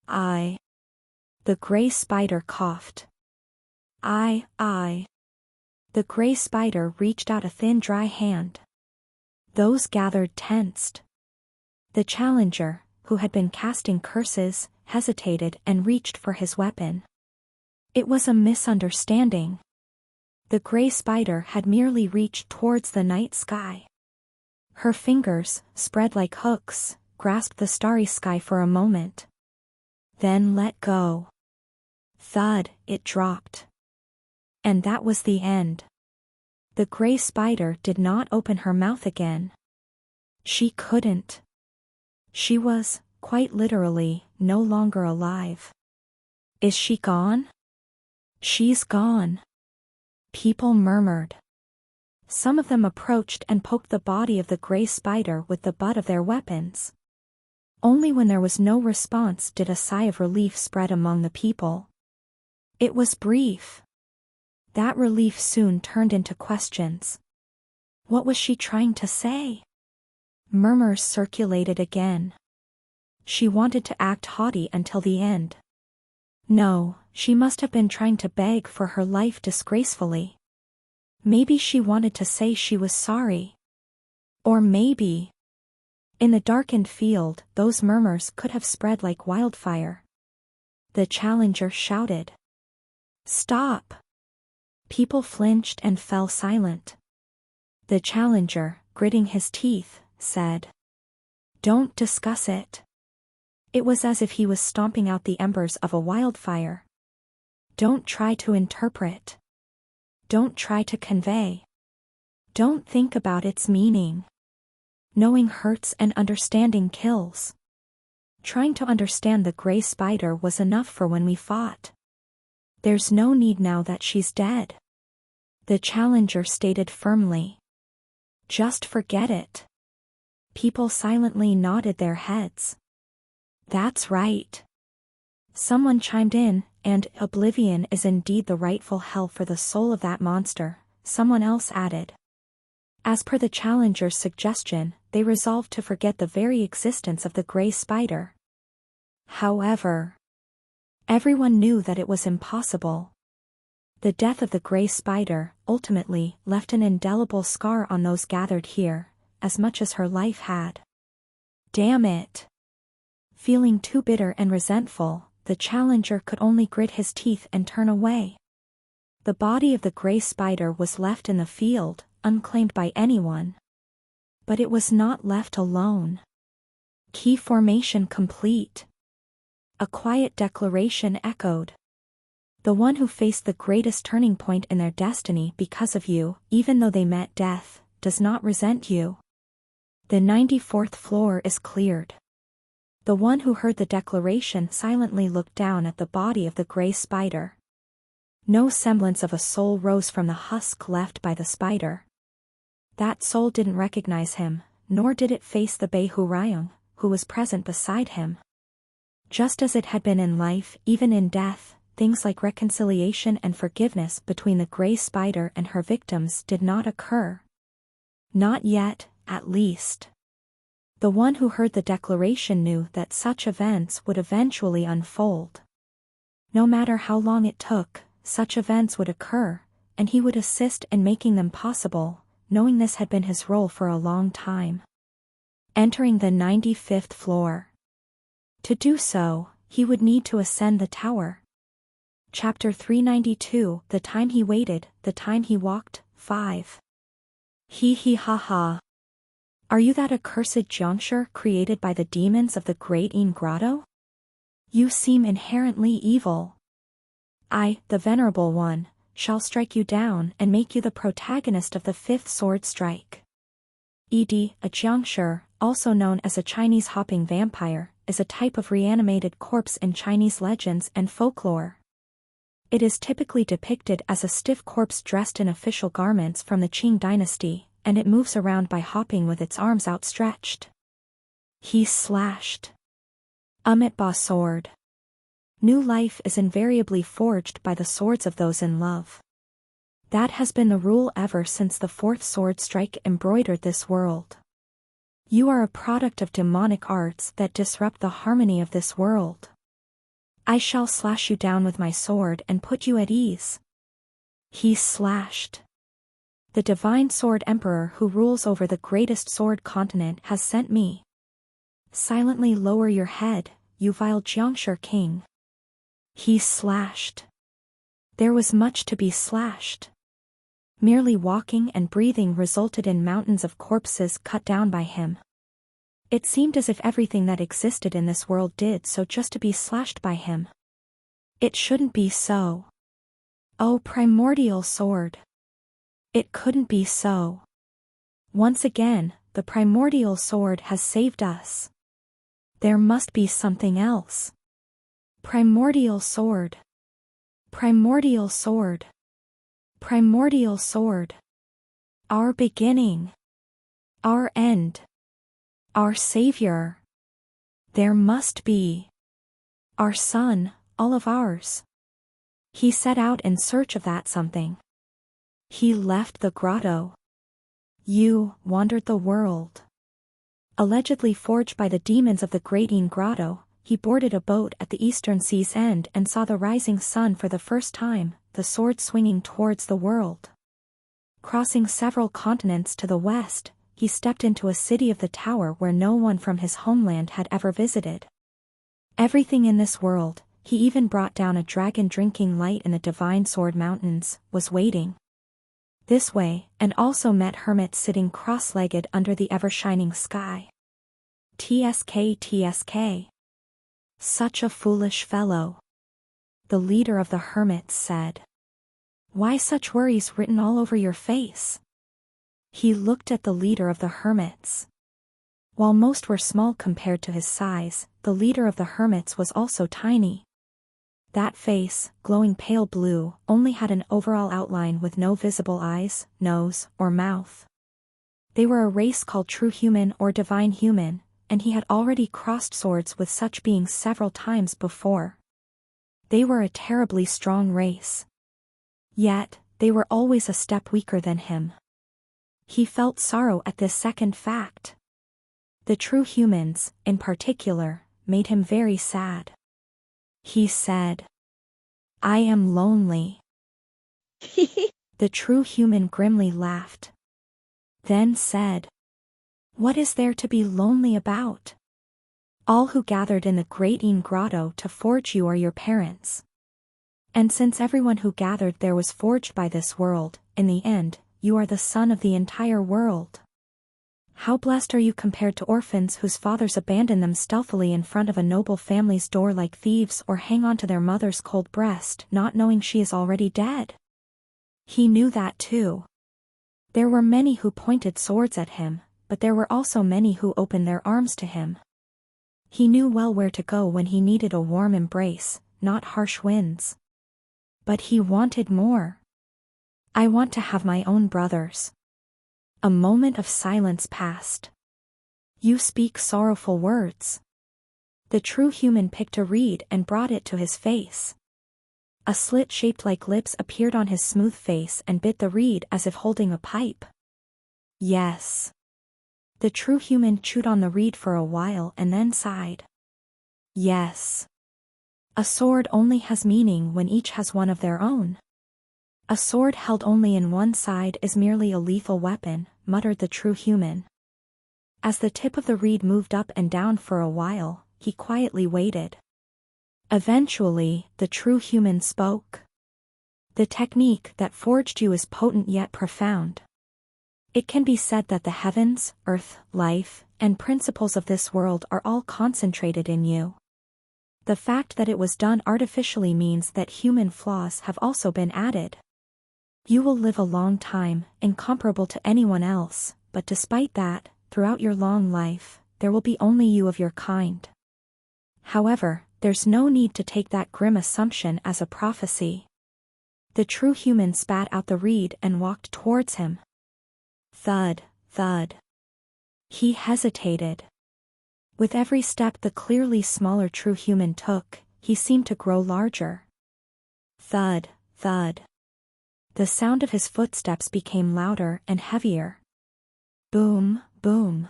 The gray spider coughed. I. The gray spider reached out a thin dry hand. Those gathered tensed. The challenger, who had been casting curses, hesitated and reached for his weapon. It was a misunderstanding. The gray spider had merely reached towards the night sky. Her fingers, spread like hooks, grasped the starry sky for a moment. Then let go. Thud, it dropped. And that was the end. The gray spider did not open her mouth again. She couldn't. She was, quite literally, no longer alive. Is she gone? She's gone. People murmured. Some of them approached and poked the body of the gray spider with the butt of their weapons. Only when there was no response did a sigh of relief spread among the people. It was brief. That relief soon turned into questions. What was she trying to say? Murmurs circulated again. She wanted to act haughty until the end. No, she must have been trying to beg for her life disgracefully. Maybe she wanted to say she was sorry. Or maybe. In the darkened field, those murmurs could have spread like wildfire. The challenger shouted. Stop! People flinched and fell silent. The challenger, gritting his teeth, said. Don't discuss it. It was as if he was stomping out the embers of a wildfire. Don't try to interpret. Don't try to convey. Don't think about its meaning. Knowing hurts and understanding kills. Trying to understand the gray spider was enough for when we fought. There's no need now that she's dead. The challenger stated firmly. Just forget it. People silently nodded their heads. That's right. Someone chimed in, and oblivion is indeed the rightful hell for the soul of that monster, someone else added. As per the challenger's suggestion, they resolved to forget the very existence of the gray spider. However, everyone knew that it was impossible. The death of the gray spider, ultimately, left an indelible scar on those gathered here, as much as her life had. Damn it! Feeling too bitter and resentful, the challenger could only grit his teeth and turn away. The body of the gray spider was left in the field, unclaimed by anyone. But it was not left alone. Key formation complete. A quiet declaration echoed. The one who faced the greatest turning point in their destiny because of you, even though they met death, does not resent you. The 94th floor is cleared. The one who heard the declaration silently looked down at the body of the gray spider. No semblance of a soul rose from the husk left by the spider. That soul didn't recognize him, nor did it face the Beihurayung, who was present beside him. Just as it had been in life, even in death, things like reconciliation and forgiveness between the gray spider and her victims did not occur. Not yet, at least. The one who heard the declaration knew that such events would eventually unfold. No matter how long it took, such events would occur, and he would assist in making them possible, knowing this had been his role for a long time. Entering the 95th floor. To do so, he would need to ascend the tower. Chapter 392, The Time He Waited, The Time He Walked, 5. Hee ha ha. Are you that accursed juncture created by the demons of the Great Yin Grotto? You seem inherently evil. I, the Venerable One, shall strike you down and make you the protagonist of the 5th sword strike. A juncture, also known as a Chinese hopping vampire, is a type of reanimated corpse in Chinese legends and folklore. It is typically depicted as a stiff corpse dressed in official garments from the Qing dynasty, and it moves around by hopping with its arms outstretched. He slashed. Amit Ba sword. New life is invariably forged by the swords of those in love. That has been the rule ever since the 4th sword strike embroidered this world. You are a product of demonic arts that disrupt the harmony of this world. I shall slash you down with my sword and put you at ease. He slashed. The divine sword emperor who rules over the greatest sword continent has sent me. Silently lower your head, you vile Jiangshi king. He slashed. There was much to be slashed. Merely walking and breathing resulted in mountains of corpses cut down by him. It seemed as if everything that existed in this world did so just to be slashed by him. It shouldn't be so. Oh, primordial sword. It couldn't be so. Once again, the primordial sword has saved us. There must be something else. Primordial sword. Primordial sword. Primordial sword. Our beginning. Our end. Our savior. There must be. Our son, all of ours. He set out in search of that something. He left the grotto. You wandered the world. Allegedly forged by the demons of the Great Yin Grotto, he boarded a boat at the eastern sea's end and saw the rising sun for the first time, the sword swinging towards the world. Crossing several continents to the west, he stepped into a city of the tower where no one from his homeland had ever visited. Everything in this world, he even brought down a dragon drinking light in the Divine Sword Mountains, was waiting this way, and also met hermits sitting cross-legged under the ever-shining sky. TSK. Such a foolish fellow. The leader of the hermits said. Why such worries written all over your face? He looked at the leader of the hermits. While most were small compared to his size, the leader of the hermits was also tiny. That face, glowing pale blue, only had an overall outline with no visible eyes, nose, or mouth. They were a race called true human or divine human, and he had already crossed swords with such beings several times before. They were a terribly strong race. Yet, they were always a step weaker than him. He felt sorrow at this second fact. The true humans, in particular, made him very sad. He said, I am lonely. The true human grimly laughed. Then said, what is there to be lonely about? All who gathered in the Great Yin Grotto to forge you are your parents. And since everyone who gathered there was forged by this world, in the end, you are the son of the entire world. How blessed are you compared to orphans whose fathers abandon them stealthily in front of a noble family's door like thieves or hang on to their mother's cold breast not knowing she is already dead? He knew that too. There were many who pointed swords at him, but there were also many who opened their arms to him. He knew well where to go when he needed a warm embrace, not harsh winds. But he wanted more. I want to have my own brothers. A moment of silence passed. You speak sorrowful words. The true human picked a reed and brought it to his face. A slit shaped like lips appeared on his smooth face and bit the reed as if holding a pipe. Yes. The true human chewed on the reed for a while and then sighed. Yes. A sword only has meaning when each has one of their own. A sword held only in one side is merely a lethal weapon, muttered the true human. As the tip of the reed moved up and down for a while, he quietly waited. Eventually, the true human spoke. The technique that forged you is potent yet profound. It can be said that the heavens, earth, life, and principles of this world are all concentrated in you. The fact that it was done artificially means that human flaws have also been added. You will live a long time, incomparable to anyone else, but despite that, throughout your long life, there will be only you of your kind. However, there's no need to take that grim assumption as a prophecy. The true human spat out the reed and walked towards him. Thud, thud. He hesitated. With every step the clearly smaller true human took, he seemed to grow larger. Thud, thud. The sound of his footsteps became louder and heavier. Boom, boom.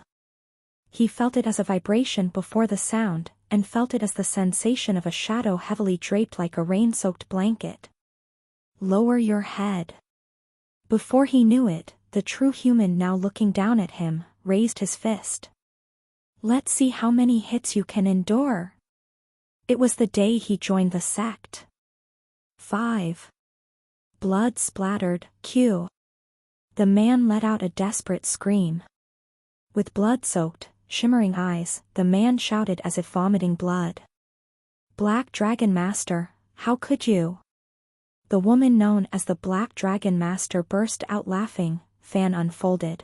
He felt it as a vibration before the sound, and felt it as the sensation of a shadow heavily draped like a rain-soaked blanket. Lower your head. Before he knew it, the true human, now looking down at him, raised his fist. Let's see how many hits you can endure. It was the day he joined the sect. 5. Blood splattered, Q. The man let out a desperate scream. With blood-soaked, shimmering eyes, the man shouted as if vomiting blood. Black Dragon Master, how could you? The woman known as the Black Dragon Master burst out laughing, fan unfolded.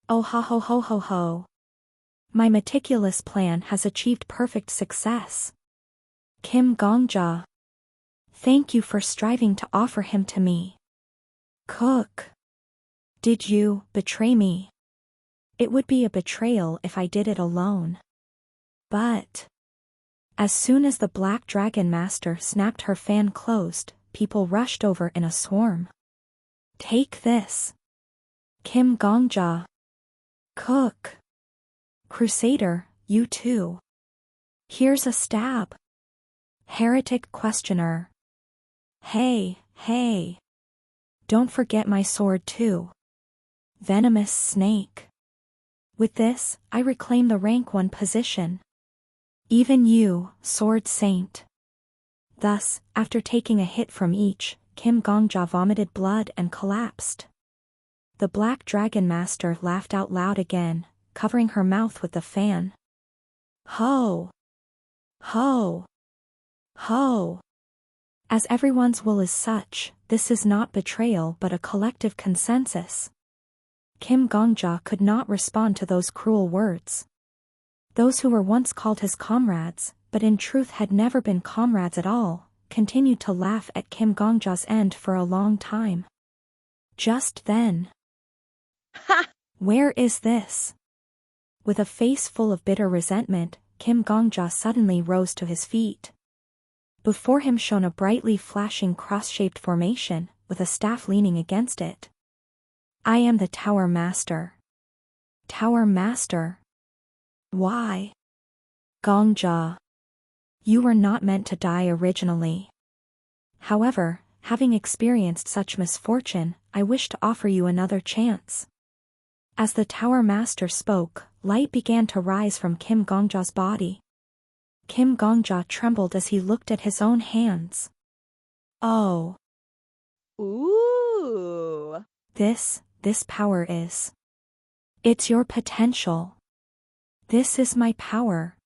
Oh ho ho ho ho ho. My meticulous plan has achieved perfect success. Kim Gongja. Thank you for striving to offer him to me. Cook. Did you betray me? It would be a betrayal if I did it alone. But as soon as the Black Dragon Master snapped her fan closed, people rushed over in a swarm. Take this. Kim Gongja. Cook. Crusader, you too. Here's a stab. Heretic questioner. Hey, hey. Don't forget my sword too. Venomous snake. With this, I reclaim the rank 1 position. Even you, sword saint. Thus, after taking a hit from each, Kim Gongja vomited blood and collapsed. The Black Dragon Master laughed out loud again, covering her mouth with the fan. Ho! Ho! Ho! As everyone's will is such, this is not betrayal but a collective consensus. Kim Gongja could not respond to those cruel words. Those who were once called his comrades, but in truth had never been comrades at all, continued to laugh at Kim Gongja's end for a long time. Just then. Ha! Where is this? With a face full of bitter resentment, Kim Gongja suddenly rose to his feet. Before him shone a brightly flashing cross-shaped formation, with a staff leaning against it. I am the Tower Master. Tower Master? Why? Gongja. You were not meant to die originally. However, having experienced such misfortune, I wish to offer you another chance. As the Tower Master spoke, light began to rise from Kim Gongja's body. Kim Gongja trembled as he looked at his own hands. Oh. Ooh. This power is. It's your potential. This is my power.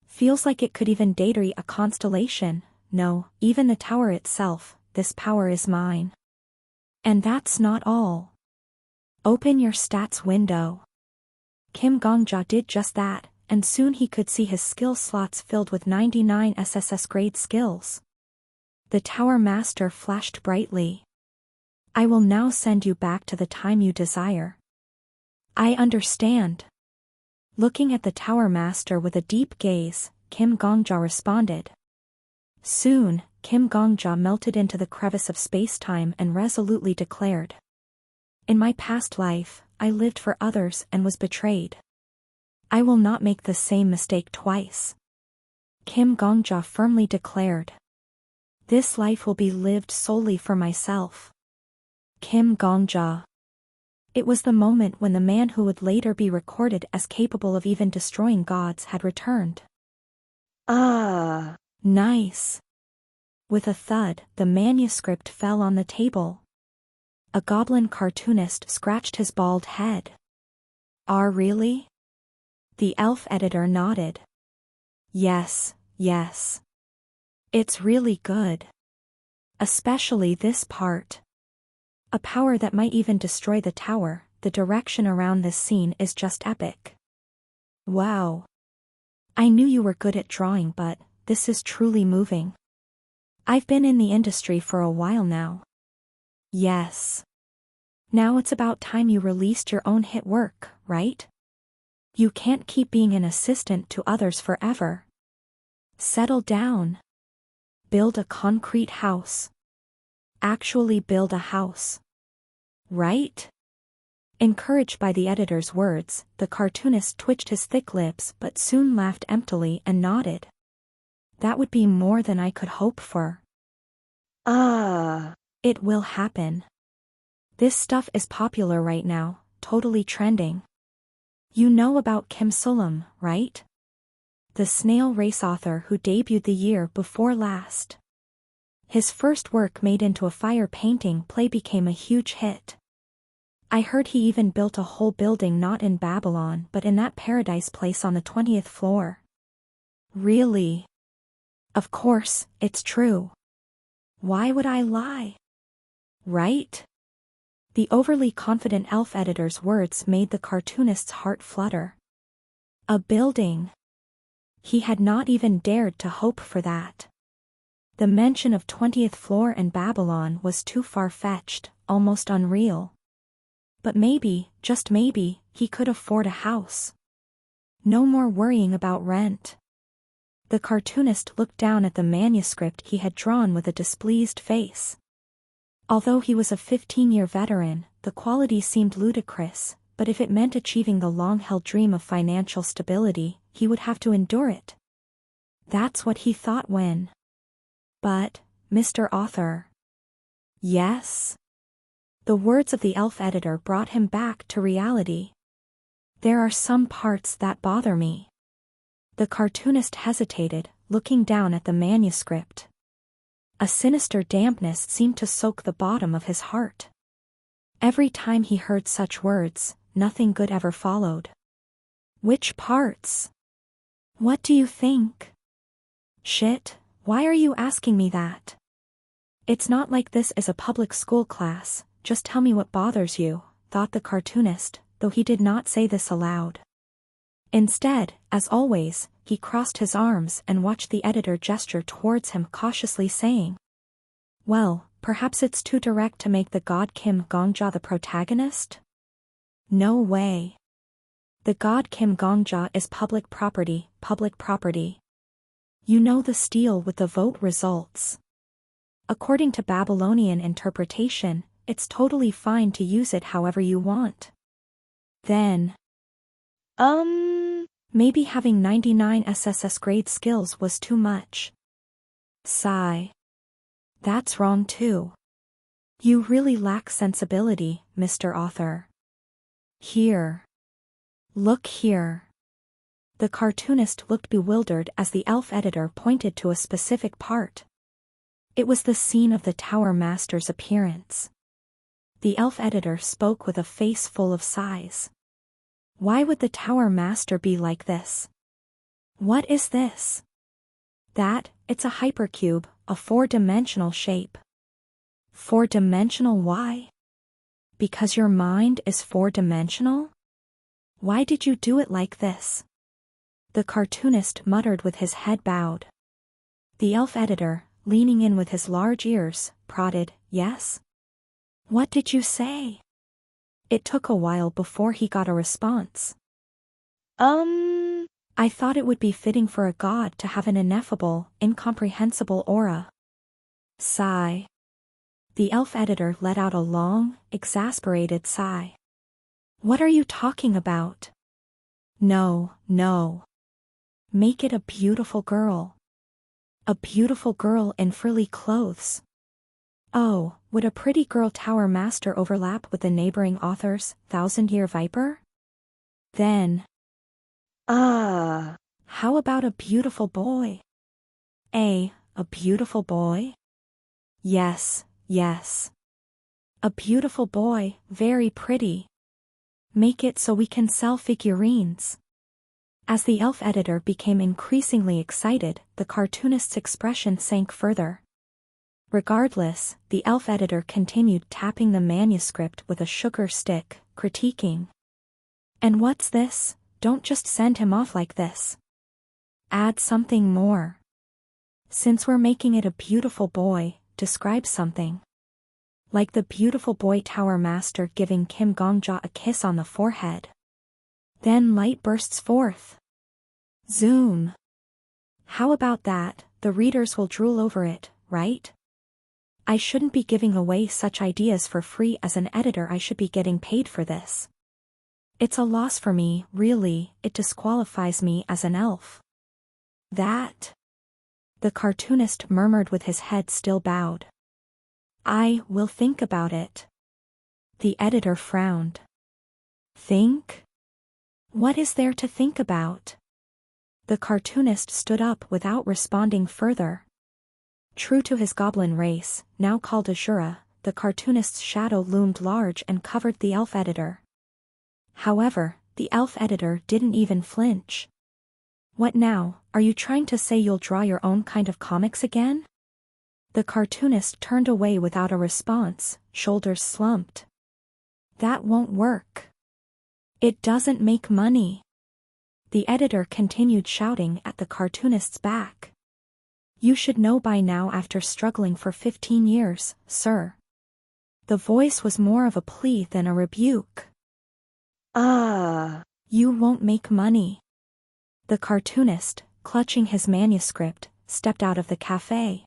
Feels like it could even date a constellation. No, even the tower itself, this power is mine. And that's not all. Open your stats window. Kim Gongja did just that, and soon he could see his skill slots filled with 99 SSS grade skills. The Tower Master flashed brightly. I will now send you back to the time you desire. I understand. Looking at the Tower Master with a deep gaze, Kim Gongja responded. Soon, Kim Gongja melted into the crevice of space-time and resolutely declared. In my past life, I lived for others and was betrayed. I will not make the same mistake twice. Kim Gongja firmly declared. This life will be lived solely for myself. Kim Gongja. It was the moment when the man who would later be recorded as capable of even destroying gods had returned. Ah. Nice. With a thud, the manuscript fell on the table. A goblin cartoonist scratched his bald head. Really? The elf editor nodded. Yes. It's really good. Especially this part. A power that might even destroy the tower. The direction around this scene is just epic. Wow. I knew you were good at drawing, but this is truly moving. I've been in the industry for a while now. Yes. Now it's about time you released your own hit work, right? You can't keep being an assistant to others forever. Settle down. Build a concrete house. Actually build a house. Right? Encouraged by the editor's words, the cartoonist twitched his thick lips but soon laughed emptily and nodded. That would be more than I could hope for. Ah. It will happen. This stuff is popular right now, totally trending. You know about Kim Sulam, right? The snail race author who debuted the year before last. His first work made into a fire painting play became a huge hit. I heard he even built a whole building not in Babylon but in that paradise place on the 20th floor. Really? Of course, it's true. Why would I lie? Right? The overly confident elf editor's words made the cartoonist's heart flutter. A building. He had not even dared to hope for that. The mention of 20th floor and Babylon was too far-fetched, almost unreal. But maybe, just maybe, he could afford a house. No more worrying about rent. The cartoonist looked down at the manuscript he had drawn with a displeased face. Although he was a 15-year veteran, the quality seemed ludicrous, but if it meant achieving the long-held dream of financial stability, he would have to endure it. That's what he thought when. But, Mr. Author. Yes? The words of the elf editor brought him back to reality. There are some parts that bother me. The cartoonist hesitated, looking down at the manuscript. A sinister dampness seemed to soak the bottom of his heart. Every time he heard such words, nothing good ever followed. Which parts? What do you think? Shit, why are you asking me that? It's not like this is a public school class, just tell me what bothers you, thought the cartoonist, though he did not say this aloud. Instead, as always, he crossed his arms and watched the editor gesture towards him cautiously saying, well, perhaps it's too direct to make the god Kim Gongja the protagonist? No way. The god Kim Gongja is public property, public property. You know the deal with the vote results. According to Babylonian interpretation, it's totally fine to use it however you want. Then, maybe having 99 SSS grade skills was too much. Sigh. That's wrong too. You really lack sensibility, Mr. Author. Here. Look here. The cartoonist looked bewildered as the elf editor pointed to a specific part. It was the scene of the Tower Master's appearance. The elf editor spoke with a face full of sighs. Why would the Tower Master be like this? What is this? That, it's a hypercube, a 4-dimensional shape. 4-dimensional why? Because your mind is 4-dimensional? Why did you do it like this? The cartoonist muttered with his head bowed. The elf editor, leaning in with his large ears, prodded, yes? What did you say? It took a while before he got a response. I thought it would be fitting for a god to have an ineffable, incomprehensible aura. Sigh. The elf editor let out a long, exasperated sigh. What are you talking about? No, no. Make it a beautiful girl. A beautiful girl in frilly clothes. Oh, would a pretty girl tower master overlap with the neighboring author's thousand-year viper? Then. Ah. How about a beautiful boy? A beautiful boy? Yes, yes. A beautiful boy, very pretty. Make it so we can sell figurines. As the elf editor became increasingly excited, the cartoonist's expression sank further. Regardless, the elf editor continued tapping the manuscript with a sugar stick, critiquing. And what's this? Don't just send him off like this. Add something more. Since we're making it a beautiful boy, describe something. Like the beautiful boy tower master giving Kim Gongja a kiss on the forehead. Then light bursts forth. Zoom. How about that? The readers will drool over it, right? I shouldn't be giving away such ideas for free. As an editor, I should be getting paid for this. It's a loss for me, really. It disqualifies me as an elf. That? The cartoonist murmured with his head still bowed. I will think about it. The editor frowned. Think? What is there to think about? The cartoonist stood up without responding further. True to his goblin race, now called Ashura, the cartoonist's shadow loomed large and covered the elf editor. However, the elf editor didn't even flinch. What now? Are you trying to say you'll draw your own kind of comics again? The cartoonist turned away without a response, shoulders slumped. That won't work. It doesn't make money. The editor continued shouting at the cartoonist's back. You should know by now after struggling for 15 years, sir. The voice was more of a plea than a rebuke. Ah. You won't make money. The cartoonist, clutching his manuscript, stepped out of the cafe.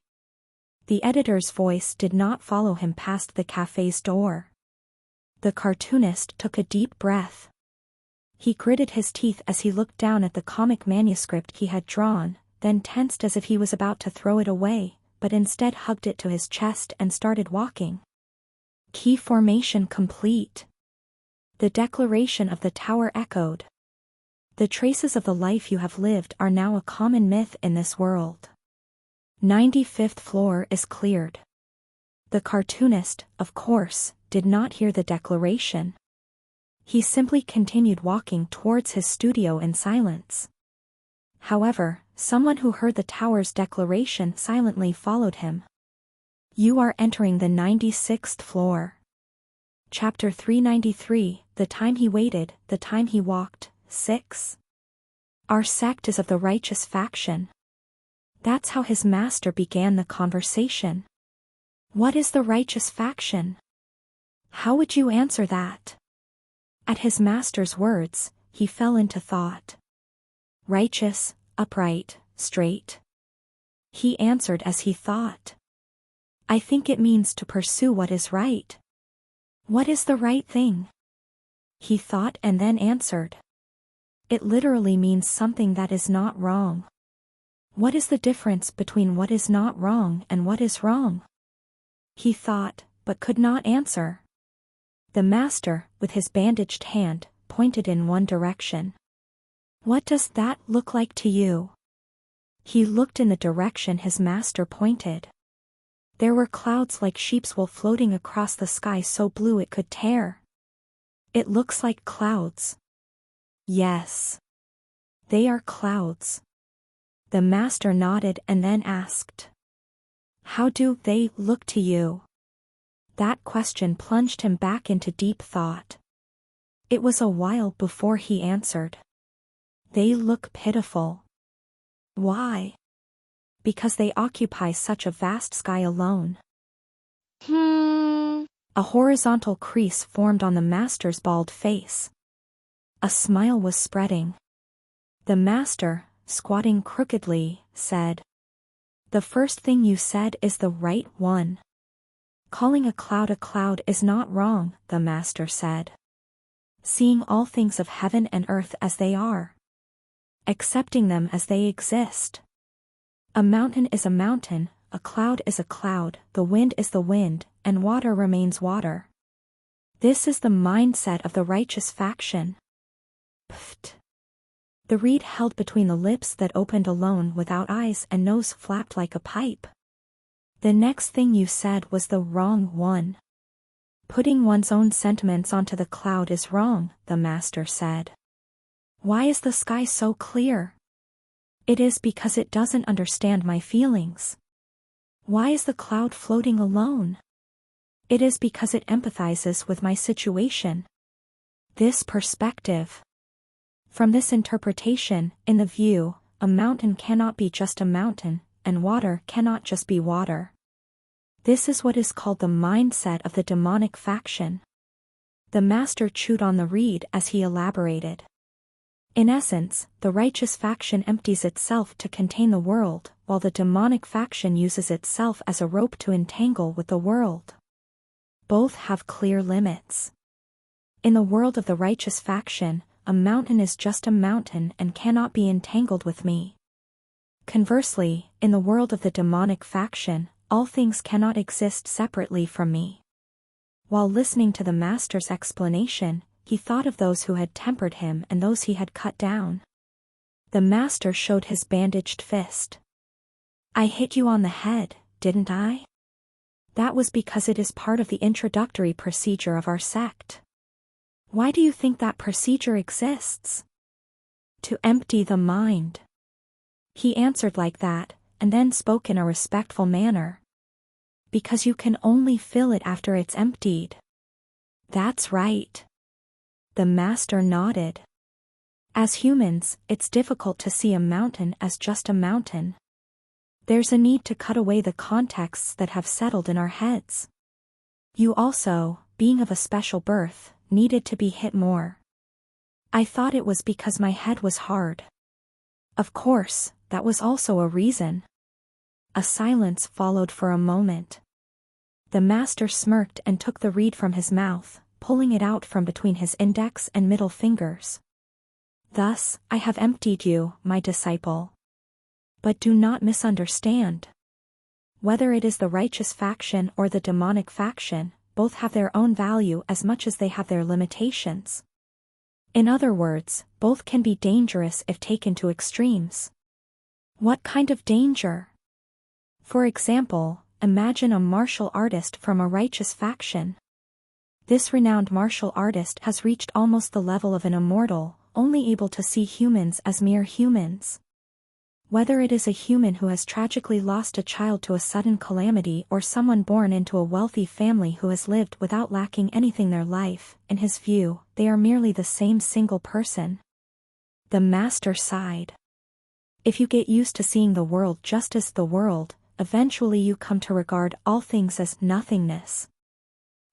The editor's voice did not follow him past the cafe's door. The cartoonist took a deep breath. He gritted his teeth as he looked down at the comic manuscript he had drawn, then tensed as if he was about to throw it away, but instead hugged it to his chest and started walking. Key formation complete. The declaration of the tower echoed. The traces of the life you have lived are now a common myth in this world. 95th floor is cleared. The cartoonist, of course, did not hear the declaration. He simply continued walking towards his studio in silence. However, someone who heard the tower's declaration silently followed him. You are entering the 96th floor. Chapter 393, The Time He Waited, The Time He Walked, 6. Our sect is of the righteous faction. That's how his master began the conversation. What is the righteous faction? How would you answer that? At his master's words, he fell into thought. Righteous, upright, straight. He answered as he thought. I think it means to pursue what is right. What is the right thing? He thought and then answered. It literally means something that is not wrong. What is the difference between what is not wrong and what is wrong? He thought, but could not answer. The master, with his bandaged hand, pointed in one direction. What does that look like to you? He looked in the direction his master pointed. There were clouds like sheep's wool floating across the sky so blue it could tear. It looks like clouds. Yes. They are clouds. The master nodded and then asked. How do they look to you? That question plunged him back into deep thought. It was a while before he answered. They look pitiful. Why? Because they occupy such a vast sky alone. A horizontal crease formed on the master's bald face. A smile was spreading. The master, squatting crookedly, said, The first thing you said is the right one. Calling a cloud is not wrong, the master said. Seeing all things of heaven and earth as they are. Accepting them as they exist. A mountain is a mountain, a cloud is a cloud, the wind is the wind, and water remains water. This is the mindset of the righteous faction. Pft. The reed held between the lips that opened alone without eyes and nose flapped like a pipe. The next thing you said was the wrong one. Putting one's own sentiments onto the cloud is wrong, the master said. Why is the sky so clear? It is because it doesn't understand my feelings. Why is the cloud floating alone? It is because it empathizes with my situation. This perspective. From this interpretation, in the view, a mountain cannot be just a mountain, and water cannot just be water. This is what is called the mindset of the demonic faction. The master chewed on the reed as he elaborated. In essence, the righteous faction empties itself to contain the world, while the demonic faction uses itself as a rope to entangle with the world. Both have clear limits. In the world of the righteous faction, a mountain is just a mountain and cannot be entangled with me. Conversely, in the world of the demonic faction, all things cannot exist separately from me. While listening to the master's explanation, he thought of those who had tempered him and those he had cut down. The master showed his bandaged fist. I hit you on the head, didn't I? That was because it is part of the introductory procedure of our sect. Why do you think that procedure exists? To empty the mind. He answered like that, and then spoke in a respectful manner. Because you can only fill it after it's emptied. That's right. The master nodded. As humans, it's difficult to see a mountain as just a mountain. There's a need to cut away the contexts that have settled in our heads. You also, being of a special birth, needed to be hit more. I thought it was because my head was hard. Of course, that was also a reason. A silence followed for a moment. The master smirked and took the reed from his mouth, pulling it out from between his index and middle fingers. Thus, I have emptied you, my disciple. But do not misunderstand. Whether it is the righteous faction or the demonic faction, both have their own value as much as they have their limitations. In other words, both can be dangerous if taken to extremes. What kind of danger? For example, imagine a martial artist from a righteous faction. This renowned martial artist has reached almost the level of an immortal, only able to see humans as mere humans. Whether it is a human who has tragically lost a child to a sudden calamity or someone born into a wealthy family who has lived without lacking anything in their life, in his view, they are merely the same single person. The master sighed. If you get used to seeing the world just as the world, eventually you come to regard all things as nothingness.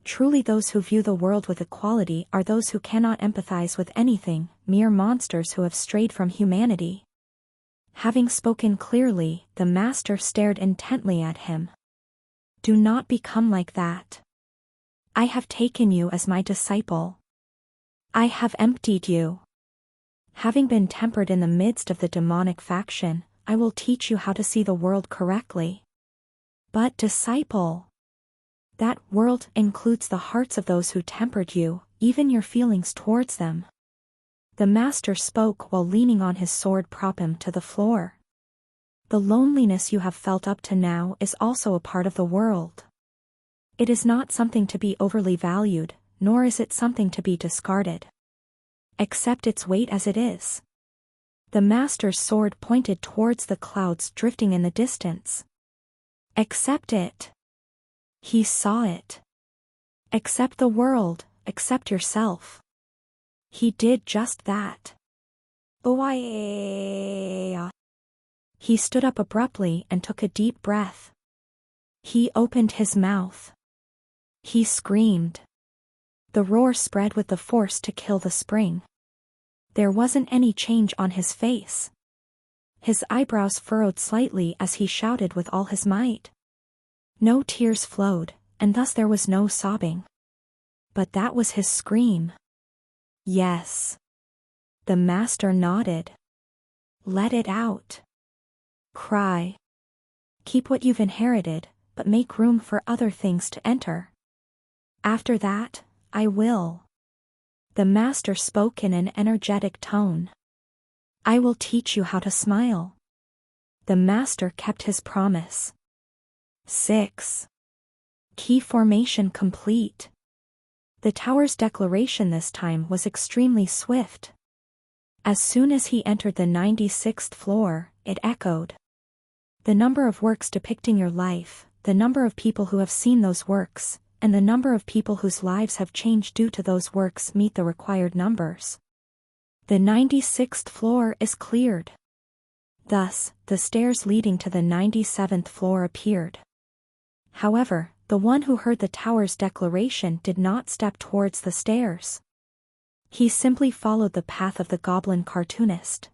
Truly those who view the world with equality are those who cannot empathize with anything, mere monsters who have strayed from humanity. Having spoken clearly, the master stared intently at him. Do not become like that. I have taken you as my disciple. I have emptied you. Having been tempered in the midst of the demonic faction, I will teach you how to see the world correctly. But disciple, that world includes the hearts of those who tempered you, even your feelings towards them. The master spoke while leaning on his sword propem to the floor. The loneliness you have felt up to now is also a part of the world. It is not something to be overly valued, nor is it something to be discarded. Accept its weight as it is. The master's sword pointed towards the clouds drifting in the distance. Accept it. He saw it. Accept the world, accept yourself. He did just that. He stood up abruptly and took a deep breath. He opened his mouth. He screamed. The roar spread with the force to kill the spring. There wasn't any change on his face. His eyebrows furrowed slightly as he shouted with all his might. No tears flowed, and thus there was no sobbing. But that was his scream. Yes. The master nodded. Let it out. Cry. Keep what you've inherited, but make room for other things to enter. After that, I will. The master spoke in an energetic tone. I will teach you how to smile. The master kept his promise. 6. Key formation complete. The tower's declaration this time was extremely swift. As soon as he entered the 96th floor, it echoed. The number of works depicting your life, the number of people who have seen those works, and the number of people whose lives have changed due to those works meet the required numbers. The 96th floor is cleared. Thus, the stairs leading to the 97th floor appeared. However, the one who heard the tower's declaration did not step towards the stairs. He simply followed the path of the goblin cartoonist.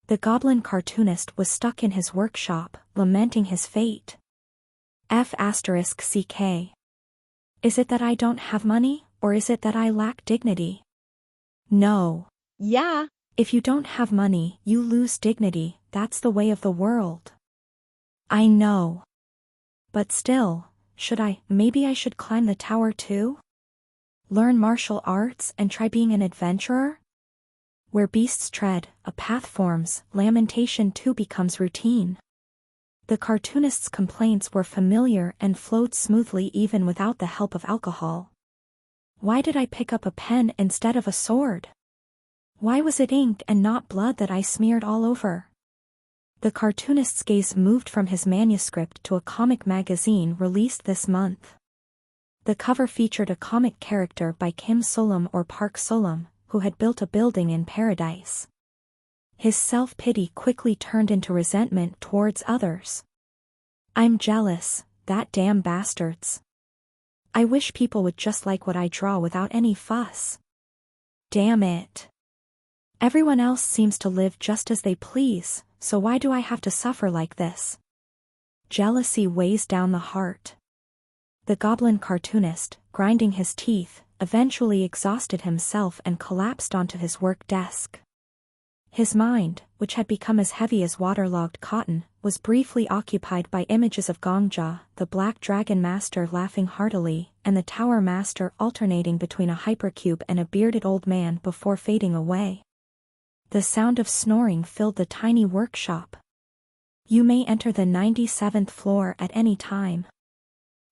The goblin cartoonist was stuck in his workshop, lamenting his fate. F***CK. Is it that I don't have money, or is it that I lack dignity? No. Yeah. If you don't have money, you lose dignity, that's the way of the world. I know. But still, maybe I should climb the tower too? Learn martial arts and try being an adventurer? Where beasts tread, a path forms, lamentation too becomes routine. The cartoonist's complaints were familiar and flowed smoothly even without the help of alcohol. Why did I pick up a pen instead of a sword? Why was it ink and not blood that I smeared all over? The cartoonist's gaze moved from his manuscript to a comic magazine released this month. The cover featured a comic character by Kim Solom or Park Solom, who had built a building in paradise. His self-pity quickly turned into resentment towards others. I'm jealous, that damn bastards. I wish people would just like what I draw without any fuss. Damn it. Everyone else seems to live just as they please, so why do I have to suffer like this? Jealousy weighs down the heart. The goblin cartoonist, grinding his teeth, eventually exhausted himself and collapsed onto his work desk. His mind, which had become as heavy as waterlogged cotton, was briefly occupied by images of Gongja, the Black Dragon Master laughing heartily, and the Tower Master alternating between a hypercube and a bearded old man before fading away. The sound of snoring filled the tiny workshop. You may enter the 97th floor at any time.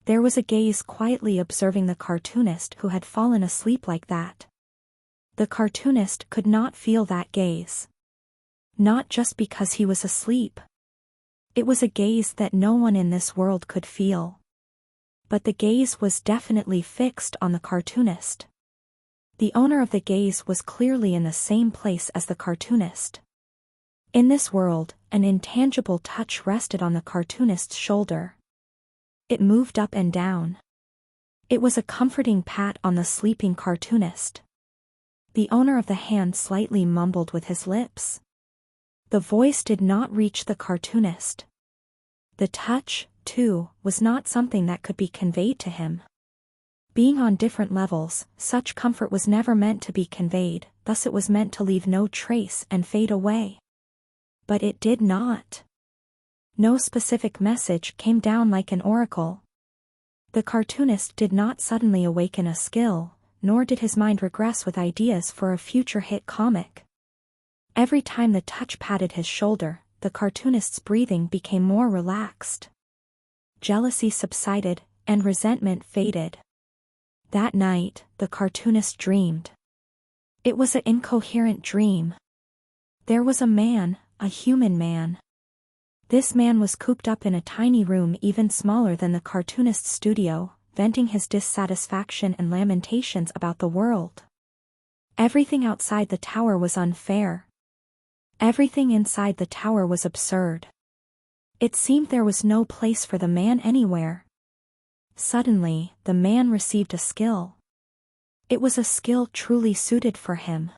There was a gaze quietly observing the cartoonist who had fallen asleep like that. The cartoonist could not feel that gaze. Not just because he was asleep. It was a gaze that no one in this world could feel. But the gaze was definitely fixed on the cartoonist. The owner of the gaze was clearly in the same place as the cartoonist. In this world, an intangible touch rested on the cartoonist's shoulder. It moved up and down. It was a comforting pat on the sleeping cartoonist. The owner of the hand slightly mumbled with his lips. The voice did not reach the cartoonist. The touch, too, was not something that could be conveyed to him. Being on different levels, such comfort was never meant to be conveyed, thus it was meant to leave no trace and fade away. But it did not. No specific message came down like an oracle. The cartoonist did not suddenly awaken a skill, nor did his mind regress with ideas for a future hit comic. Every time the touch patted his shoulder, the cartoonist's breathing became more relaxed. Jealousy subsided, and resentment faded. That night, the cartoonist dreamed. It was an incoherent dream. There was a man, a human man. This man was cooped up in a tiny room even smaller than the cartoonist's studio, venting his dissatisfaction and lamentations about the world. Everything outside the tower was unfair. Everything inside the tower was absurd. It seemed there was no place for the man anywhere. Suddenly, the man received a skill. It was a skill truly suited for him.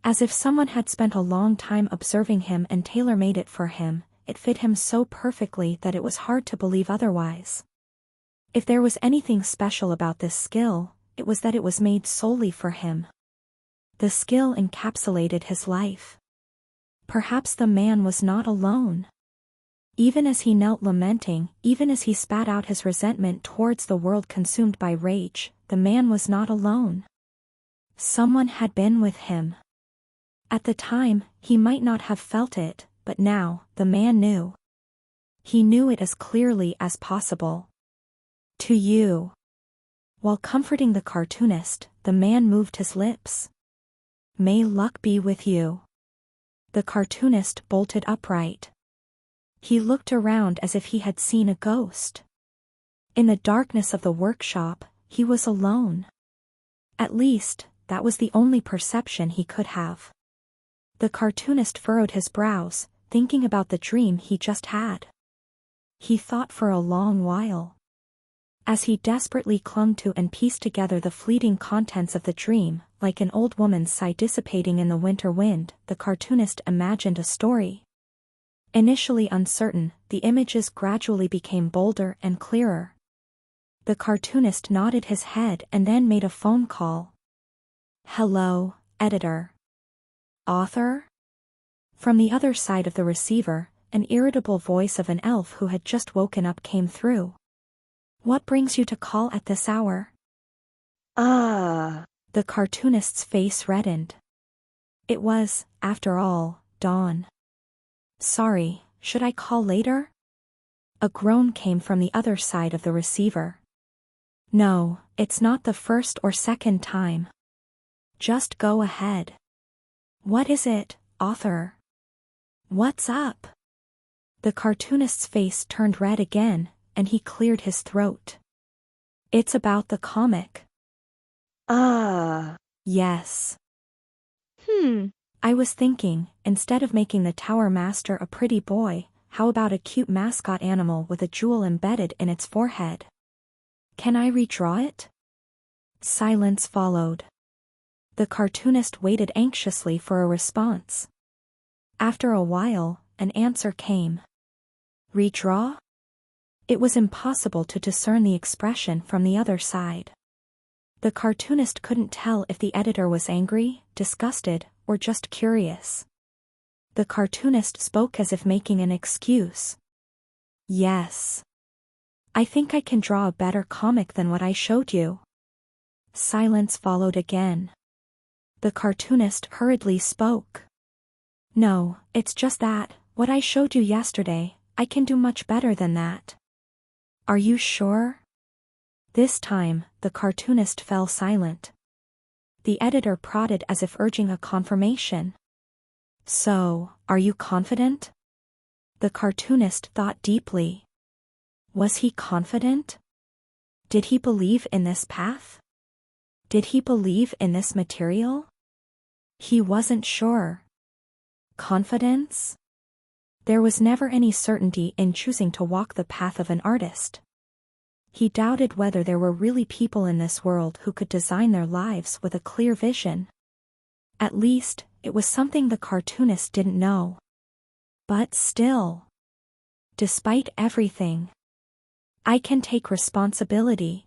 As if someone had spent a long time observing him and tailor-made it for him, it fit him so perfectly that it was hard to believe otherwise. If there was anything special about this skill, it was that it was made solely for him. The skill encapsulated his life. Perhaps the man was not alone. Even as he knelt lamenting, even as he spat out his resentment towards the world consumed by rage, the man was not alone. Someone had been with him. At the time, he might not have felt it, but now, the man knew. He knew it as clearly as possible. To you. While comforting the cartoonist, the man moved his lips. May luck be with you. The cartoonist bolted upright. He looked around as if he had seen a ghost. In the darkness of the workshop, he was alone. At least, that was the only perception he could have. The cartoonist furrowed his brows, thinking about the dream he just had. He thought for a long while. As he desperately clung to and pieced together the fleeting contents of the dream, like an old woman's sigh dissipating in the winter wind, the cartoonist imagined a story. Initially uncertain, the images gradually became bolder and clearer. The cartoonist nodded his head and then made a phone call. Hello, editor. Author? From the other side of the receiver, an irritable voice of an elf who had just woken up came through. What brings you to call at this hour? Ah. The cartoonist's face reddened. It was, after all, dawn. Sorry, should I call later? A groan came from the other side of the receiver. No, it's not the first or second time. Just go ahead. What is it, author? What's up? The cartoonist's face turned red again, and he cleared his throat. It's about the comic. Ah. Yes. I was thinking, instead of making the Tower Master a pretty boy, how about a cute mascot animal with a jewel embedded in its forehead? Can I redraw it? Silence followed. The cartoonist waited anxiously for a response. After a while, an answer came. Redraw? It was impossible to discern the expression from the other side. The cartoonist couldn't tell if the editor was angry, disgusted, or just curious. The cartoonist spoke as if making an excuse. Yes. I think I can draw a better comic than what I showed you. Silence followed again. The cartoonist hurriedly spoke. No, it's just that, what I showed you yesterday, I can do much better than that. Are you sure? This time, the cartoonist fell silent. The editor prodded as if urging a confirmation. So, are you confident? The cartoonist thought deeply. Was he confident? Did he believe in this path? Did he believe in this material? He wasn't sure. Confidence? There was never any certainty in choosing to walk the path of an artist. He doubted whether there were really people in this world who could design their lives with a clear vision. At least, it was something the cartoonist didn't know. But still. Despite everything. I can take responsibility.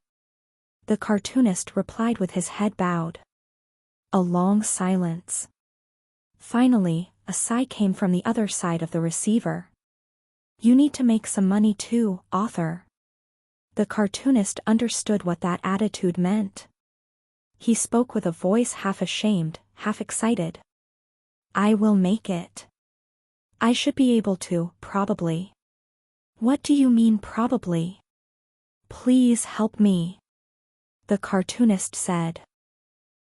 The cartoonist replied with his head bowed. A long silence. Finally, a sigh came from the other side of the receiver. You need to make some money too, author. The cartoonist understood what that attitude meant. He spoke with a voice half ashamed, half excited. I will make it. I should be able to, probably. What do you mean probably? Please help me. The cartoonist said.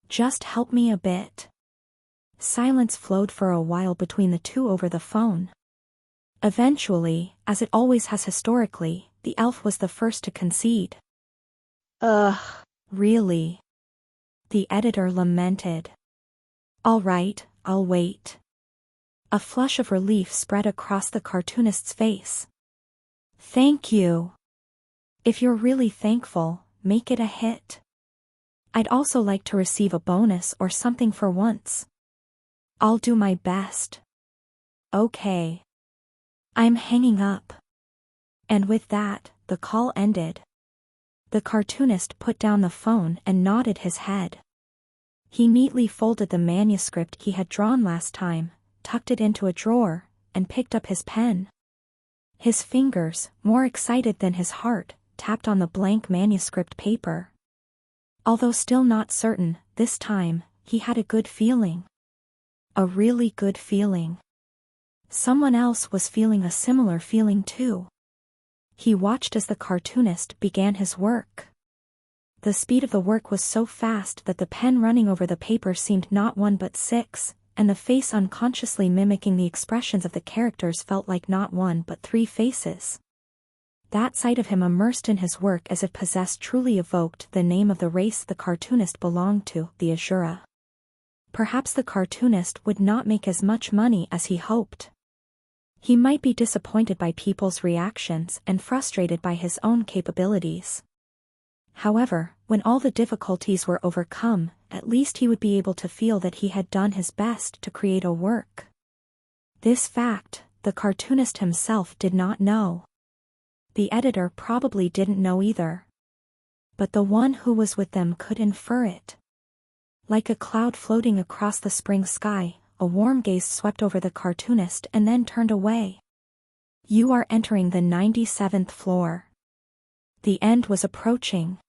Just help me a bit. Silence flowed for a while between the two over the phone. Eventually, as it always has historically, the elf was the first to concede. Ugh. Really? The editor lamented. All right, I'll wait. A flush of relief spread across the cartoonist's face. Thank you. If you're really thankful, make it a hit. I'd also like to receive a bonus or something for once. I'll do my best. Okay. I'm hanging up. And with that, the call ended. The cartoonist put down the phone and nodded his head. He neatly folded the manuscript he had drawn last time, tucked it into a drawer, and picked up his pen. His fingers, more excited than his heart, tapped on the blank manuscript paper. Although still not certain, this time, he had a good feeling. A really good feeling. Someone else was feeling a similar feeling too. He watched as the cartoonist began his work. The speed of the work was so fast that the pen running over the paper seemed not one but six, and the face unconsciously mimicking the expressions of the characters felt like not one but three faces. That sight of him immersed in his work as if possessed truly evoked the name of the race the cartoonist belonged to, the Azura. Perhaps the cartoonist would not make as much money as he hoped. He might be disappointed by people's reactions and frustrated by his own capabilities. However, when all the difficulties were overcome, at least he would be able to feel that he had done his best to create a work. This fact, the cartoonist himself did not know. The editor probably didn't know either. But the one who was with them could infer it. Like a cloud floating across the spring sky, a warm gaze swept over the cartoonist and then turned away. You are entering the 97th floor. The end was approaching.